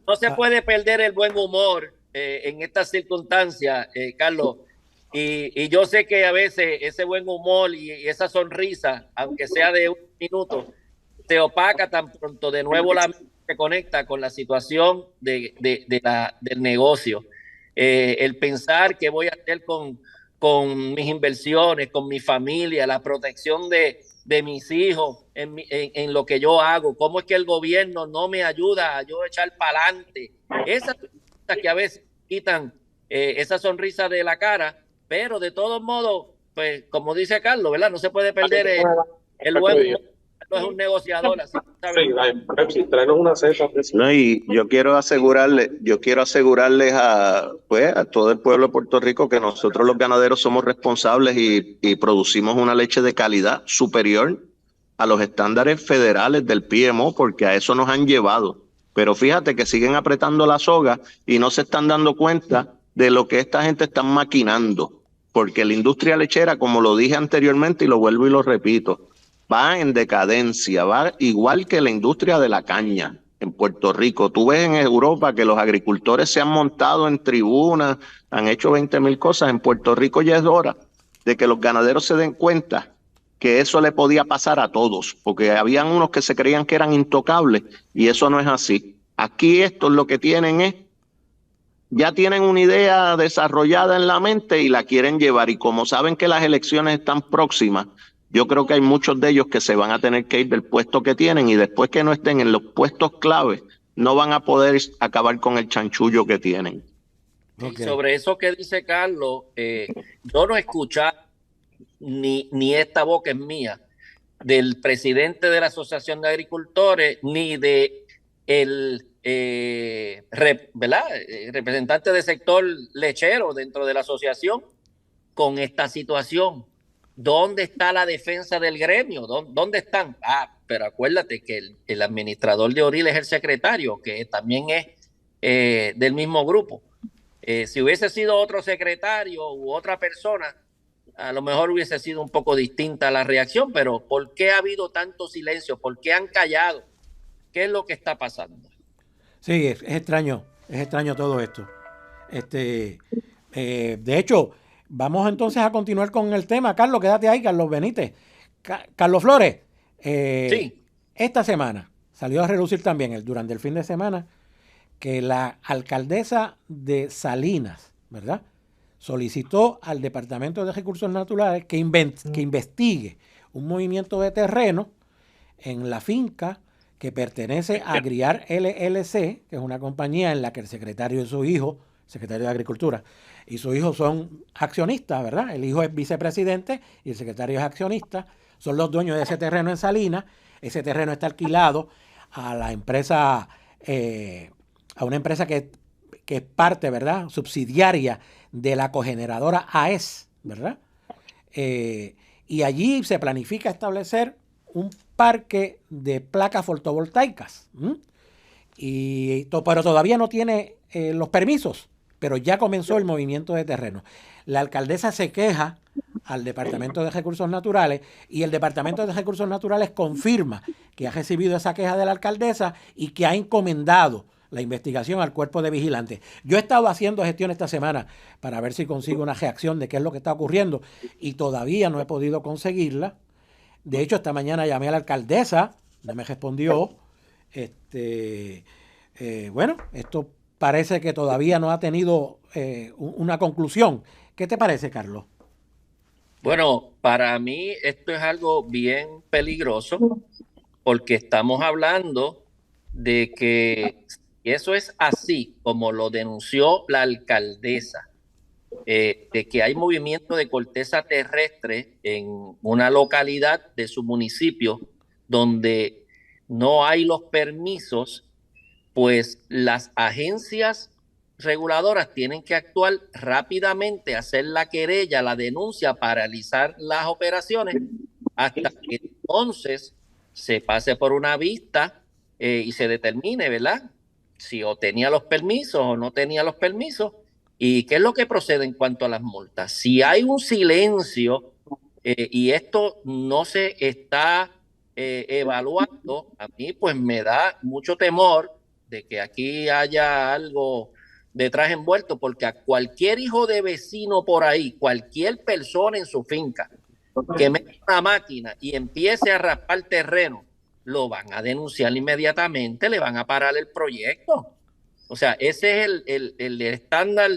S10: No se puede perder el buen humor en estas circunstancias, Carlos. Y yo sé que a veces ese buen humor y esa sonrisa, aunque sea de un minuto, te opaca tan pronto de nuevo la mente se conecta con la situación del negocio. El pensar qué voy a hacer con mis inversiones, con mi familia, la protección de mis hijos en lo que yo hago, cómo es que el gobierno no me ayuda a yo echar para adelante. Esas cosas que a veces quitan esa sonrisa de la cara, pero de todos modos, pues como dice Carlos, ¿verdad? No se puede perder el buen humor. No es un negociador, así
S11: traernos una cesta. No, y yo quiero asegurarles a todo el pueblo de Puerto Rico que nosotros los ganaderos somos responsables y producimos una leche de calidad superior a los estándares federales del PMO, porque a eso nos han llevado. Pero fíjate que siguen apretando la soga y no se están dando cuenta de lo que esta gente está maquinando, porque la industria lechera, como lo dije anteriormente y lo vuelvo y lo repito, va en decadencia, va igual que la industria de la caña en Puerto Rico. Tú ves en Europa que los agricultores se han montado en tribunas, han hecho 20,000 cosas. En Puerto Rico ya es hora de que los ganaderos se den cuenta que eso le podía pasar a todos, porque habían unos que se creían que eran intocables y eso no es así. Aquí estos lo que tienen es, ya tienen una idea desarrollada en la mente y la quieren llevar, y como saben que las elecciones están próximas, yo creo que hay muchos de ellos que se van a tener que ir del puesto que tienen, y después que no estén en los puestos claves, no van a poder acabar con el chanchullo que tienen.
S10: Okay. Sobre eso que dice Carlos, yo no he escuchado, ni esta boca es mía, del presidente de la Asociación de Agricultores, ni de el representante del sector lechero dentro de la asociación con esta situación. ¿Dónde está la defensa del gremio? ¿Dónde están? Pero acuérdate que el administrador de Oril es el secretario, que también es del mismo grupo. Si hubiese sido otro secretario u otra persona, a lo mejor hubiese sido un poco distinta la reacción, pero ¿por qué ha habido tanto silencio? ¿Por qué han callado? ¿Qué es lo que está pasando?
S1: Sí, es extraño todo esto. De hecho, vamos entonces a continuar con el tema. Carlos, quédate ahí, Carlos Benítez. Carlos Flores, sí. Esta semana salió a relucir también, durante el fin de semana, que la alcaldesa de Salinas, ¿verdad?, solicitó al Departamento de Recursos Naturales que investigue un movimiento de terreno en la finca que pertenece a Agriar LLC, que es una compañía en la que el secretario y su hijo, secretario de Agricultura, y su hijo son accionistas, ¿verdad? El hijo es vicepresidente y el secretario es accionista. son los dueños de ese terreno en Salinas. Ese terreno está alquilado a la empresa, a una empresa que es parte, ¿verdad?, subsidiaria de la cogeneradora AES, ¿verdad? Y allí se planifica establecer un parque de placas fotovoltaicas. Pero todavía no tiene los permisos, pero ya comenzó el movimiento de terreno. La alcaldesa se queja al Departamento de Recursos Naturales y el Departamento de Recursos Naturales confirma que ha recibido esa queja de la alcaldesa y que ha encomendado la investigación al cuerpo de vigilantes. Yo he estado haciendo gestión esta semana para ver si consigo una reacción de qué es lo que está ocurriendo y todavía no he podido conseguirla. De hecho, esta mañana llamé a la alcaldesa, no me respondió. Bueno, esto parece que todavía no ha tenido una conclusión. ¿Qué te parece, Carlos?
S10: Bueno, para mí esto es algo bien peligroso porque estamos hablando de que eso es así como lo denunció la alcaldesa, de que hay movimiento de corteza terrestre en una localidad de su municipio donde no hay los permisos, pues las agencias reguladoras tienen que actuar rápidamente, hacer la querella, la denuncia, paralizar las operaciones hasta que entonces se pase por una vista y se determine, ¿verdad?, si o tenía los permisos o no tenía los permisos y qué es lo que procede en cuanto a las multas. Si hay un silencio y esto no se está evaluando, a mí pues me da mucho temor de que aquí haya algo detrás envuelto, porque a cualquier hijo de vecino por ahí, cualquier persona en su finca que meta una máquina y empiece a raspar terreno, lo van a denunciar inmediatamente, le van a parar el proyecto. O sea, ese es el estándar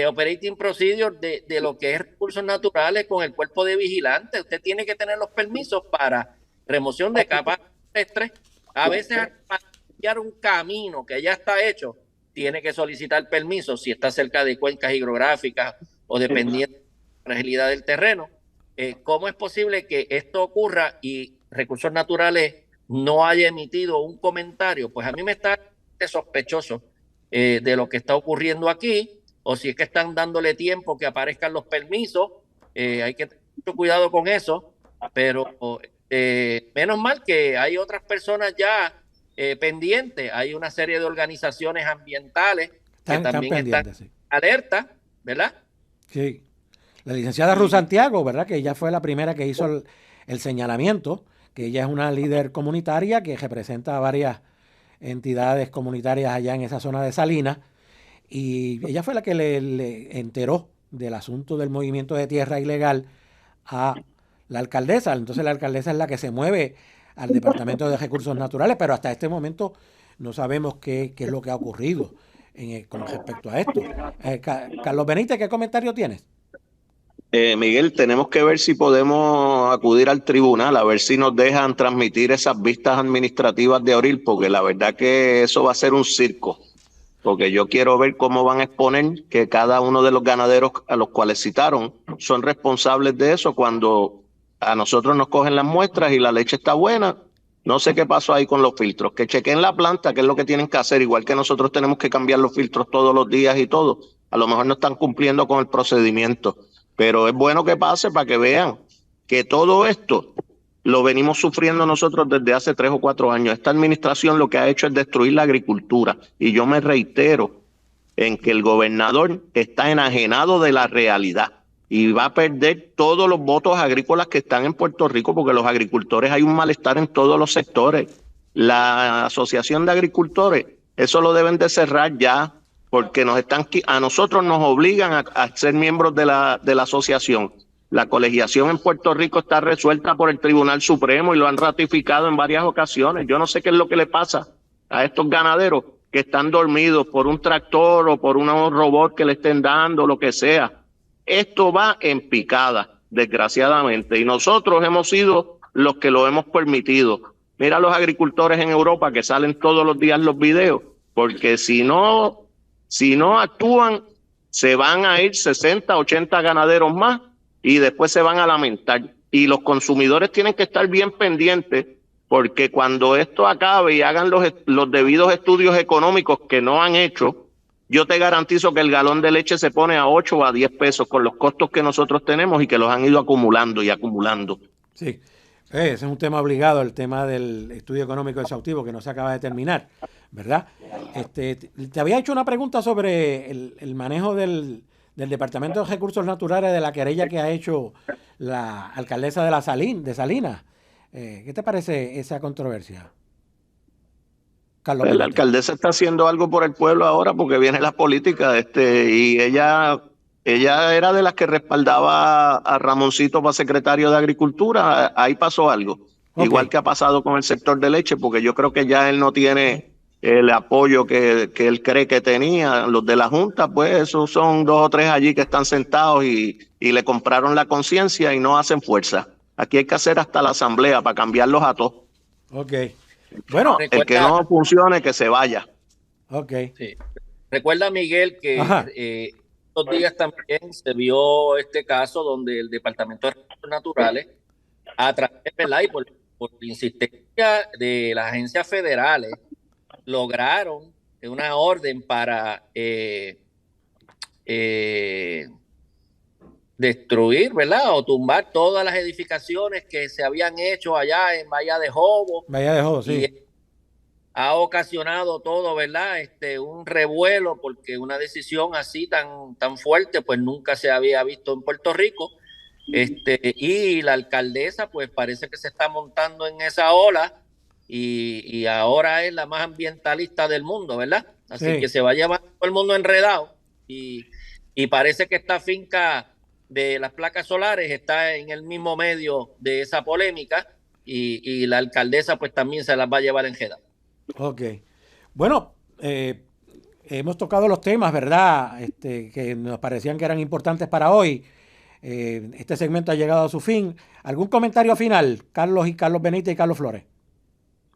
S10: operating procedure de lo que es recursos naturales con el cuerpo de vigilantes. Usted tiene que tener los permisos para remoción de capas terrestres. A veces para cambiar un camino que ya está hecho, tiene que solicitar permiso si está cerca de cuencas hidrográficas o dependiendo de la fragilidad del terreno. ¿Cómo es posible que esto ocurra y Recursos Naturales no haya emitido un comentario? Pues a mí me está sospechoso de lo que está ocurriendo aquí, o si es que están dándole tiempo que aparezcan los permisos. Hay que tener mucho cuidado con eso, pero menos mal que hay otras personas ya pendientes. Hay una serie de organizaciones ambientales que también están sí, alerta, ¿verdad?
S1: Sí. La licenciada Ruth Santiago, ¿verdad?, que ella fue la primera que hizo el señalamiento, que ella es una líder comunitaria que representa a varias entidades comunitarias allá en esa zona de Salinas, y ella fue la que le enteró del asunto del movimiento de tierra ilegal a la alcaldesa. Entonces la alcaldesa es la que se mueve al Departamento de Recursos Naturales, pero hasta este momento no sabemos qué es lo que ha ocurrido con respecto a esto. Carlos Benítez, ¿qué comentario tienes?
S11: Miguel, tenemos que ver si podemos acudir al tribunal, a ver si nos dejan transmitir esas vistas administrativas de abril, porque la verdad que eso va a ser un circo, porque yo quiero ver cómo van a exponer que cada uno de los ganaderos a los cuales citaron son responsables de eso cuando a nosotros nos cogen las muestras y la leche está buena. No sé qué pasó ahí con los filtros, que chequen la planta, que es lo que tienen que hacer, igual que nosotros tenemos que cambiar los filtros todos los días y todo. A lo mejor no están cumpliendo con el procedimiento. Pero es bueno que pase para que vean que todo esto lo venimos sufriendo nosotros desde hace 3 o 4 años. Esta administración lo que ha hecho es destruir la agricultura. Y yo me reitero en que el gobernador está enajenado de la realidad y va a perder todos los votos agrícolas que están en Puerto Rico, porque los agricultores, hay un malestar en todos los sectores. La Asociación de Agricultores, eso lo deben de cerrar ya, porque a nosotros nos obligan a ser miembros de la asociación. La colegiación en Puerto Rico está resuelta por el Tribunal Supremo y lo han ratificado en varias ocasiones. Yo no sé qué es lo que le pasa a estos ganaderos que están dormidos por un tractor o por unos robots que le estén dando, lo que sea. Esto va en picada, desgraciadamente, y nosotros hemos sido los que lo hemos permitido. Mira a los agricultores en Europa que salen todos los días los videos, porque si no actúan, se van a ir 60, 80 ganaderos más y después se van a lamentar. y los consumidores tienen que estar bien pendientes, porque cuando esto acabe y hagan los debidos estudios económicos que no han hecho, yo te garantizo que el galón de leche se pone a 8 o a 10 pesos con los costos que nosotros tenemos y que los han ido acumulando y acumulando.
S1: Sí, ese es un tema obligado, el tema del estudio económico exhaustivo que no se acaba de terminar, ¿verdad? Te había hecho una pregunta sobre el manejo del Departamento de Recursos Naturales de la querella que ha hecho la alcaldesa de Salinas. ¿Qué te parece esa controversia, Carlos?
S11: La alcaldesa está haciendo algo por el pueblo ahora porque viene la política, y ella era de las que respaldaba a Ramoncito para secretario de Agricultura. Ahí pasó algo, igual que ha pasado con el sector de leche, porque yo creo que ya él no tiene el apoyo que él cree que tenía. Los de la Junta, pues esos son 2 o 3 allí que están sentados y le compraron la conciencia y no hacen fuerza. Aquí hay que hacer hasta la asamblea para cambiarlos a todos.
S1: Ok. Bueno,
S11: el que no funcione, que se vaya.
S1: Ok.
S10: Sí. Recuerda, Miguel, que estos días también se vio este caso donde el Departamento de Recursos Naturales, a través de por insistencia de las agencias federales, lograron una orden para destruir, ¿verdad? O tumbar todas las edificaciones que se habían hecho allá en Bahía de Jobo.
S1: Bahía de Jobo, sí.
S10: Y ha ocasionado todo, ¿verdad? Un revuelo, porque una decisión así tan fuerte, pues nunca se había visto en Puerto Rico. Y la alcaldesa, pues parece que se está montando en esa ola y ahora es la más ambientalista del mundo, ¿verdad? Así que se va a llevar todo el mundo enredado y parece que esta finca de las placas solares está en el mismo medio de esa polémica y la alcaldesa pues también se las va a llevar enredado.
S1: Ok. Bueno, hemos tocado los temas, ¿verdad? Que nos parecían que eran importantes para hoy. Este segmento ha llegado a su fin. ¿Algún comentario final, Carlos Benítez y Carlos Flores?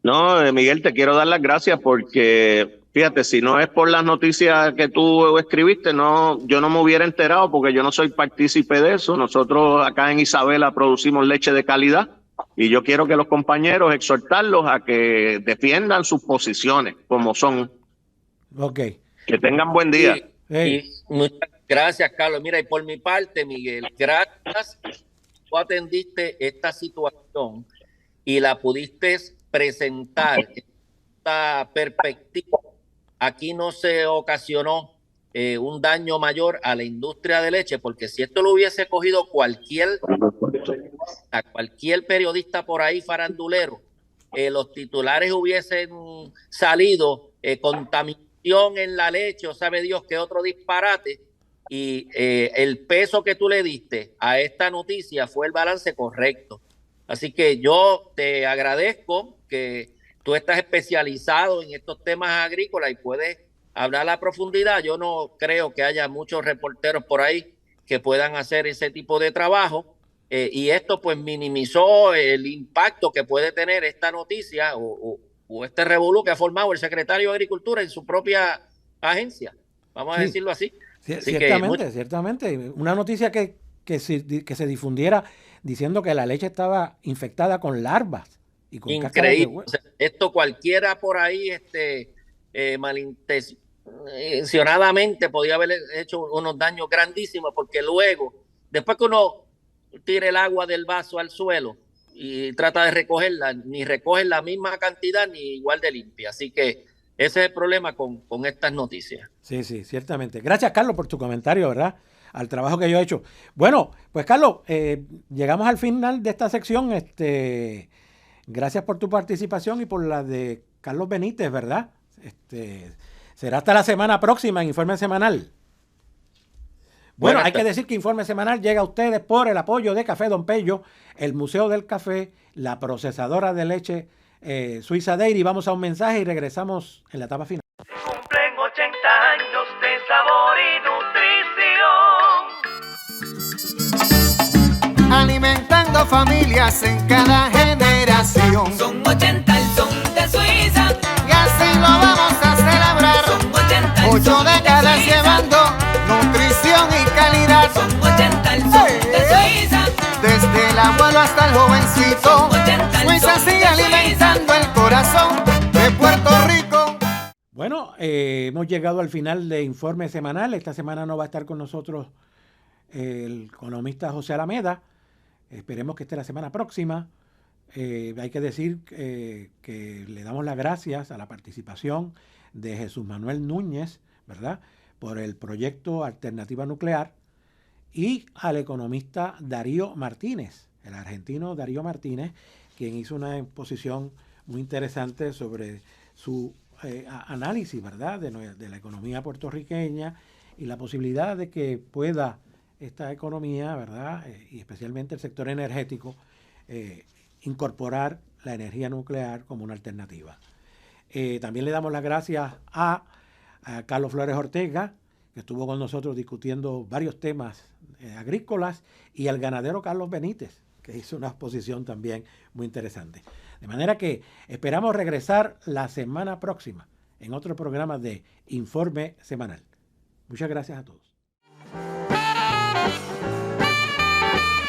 S11: No, Miguel, te quiero dar las gracias porque, fíjate, si no es por las noticias que tú escribiste, yo no me hubiera enterado porque yo no soy partícipe de eso. Nosotros acá en Isabela producimos leche de calidad y yo quiero que los compañeros exhortarlos a que defiendan sus posiciones como son.
S1: Ok.
S11: Que tengan buen día.
S10: Y muchas gracias, Carlos. Mira, y por mi parte, Miguel, gracias. Tú atendiste esta situación y la pudiste presentar esta perspectiva. Aquí no se ocasionó un daño mayor a la industria de leche, porque si esto lo hubiese cogido cualquier periodista por ahí farandulero, los titulares hubiesen salido contaminación en la leche o sabe Dios qué otro disparate, y el peso que tú le diste a esta noticia fue el balance correcto. Así que yo te agradezco que tú estás especializado en estos temas agrícolas y puedes hablar a profundidad. Yo no creo que haya muchos reporteros por ahí que puedan hacer ese tipo de trabajo, y esto pues minimizó el impacto que puede tener esta noticia o este revolú que ha formado el secretario de Agricultura en su propia agencia. Vamos a decirlo así.
S1: Ciertamente. Una noticia que se difundiera diciendo que la leche estaba infectada con larvas y con
S10: increíble. O sea, esto cualquiera por ahí malintencionadamente podía haber hecho unos daños grandísimos, porque luego, después que uno tire el agua del vaso al suelo y trata de recogerla, ni recogen la misma cantidad ni igual de limpia. Así que ese es el problema con estas noticias.
S1: Sí, ciertamente. Gracias, Carlos, por tu comentario, ¿verdad? Al trabajo que yo he hecho. Bueno, pues Carlos, llegamos al final de esta sección. Gracias por tu participación y por la de Carlos Benítez, ¿verdad? Será hasta la semana próxima en Informe Semanal. Bueno, hay que decir que Informe Semanal llega a ustedes por el apoyo de Café Don Pello, el Museo del Café, la procesadora de leche Suiza Dairy. Vamos a un mensaje y regresamos en la etapa final.
S2: Cumplen 80 años de sabor y nutrición.
S3: Alimentando familias en cada generación.
S4: Son 80 el son de Suiza.
S3: Y así lo vamos a celebrar.
S4: Son 80 el
S3: 8
S4: son
S3: décadas
S4: de Suiza.
S3: llevando nutrición y calidad.
S4: Son 80 el son de Suiza.
S3: Desde el abuelo hasta el jovencito. Suiza sigue alimentando el corazón de Puerto Rico.
S1: Bueno, hemos llegado al final de Informe Semanal. Esta semana no va a estar con nosotros el economista José Alameda. Esperemos que esté la semana próxima. Hay que decir que le damos las gracias a la participación de Jesús Manuel Núñez, ¿verdad?, por el proyecto Alternativa Nuclear, y al economista Darío Martínez, el argentino Darío Martínez, quien hizo una exposición muy interesante sobre su análisis, ¿verdad?, de la economía puertorriqueña y la posibilidad de que pueda esta economía, ¿verdad?, y especialmente el sector energético, incorporar la energía nuclear como una alternativa. También le damos las gracias a Carlos Flores Ortega, que estuvo con nosotros discutiendo varios temas agrícolas, y al ganadero Carlos Benítez, que hizo una exposición también muy interesante. De manera que esperamos regresar la semana próxima en otro programa de Informe Semanal. Muchas gracias a todos.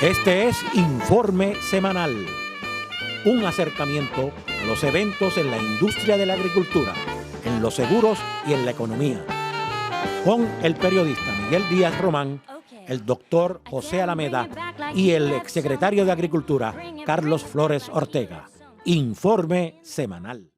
S1: Este es Informe Semanal, un acercamiento a los eventos en la industria de la agricultura, en los seguros y en la economía, con el periodista Miguel Díaz Román, el doctor José Alameda y el exsecretario de Agricultura, Carlos Flores Ortega. Informe Semanal.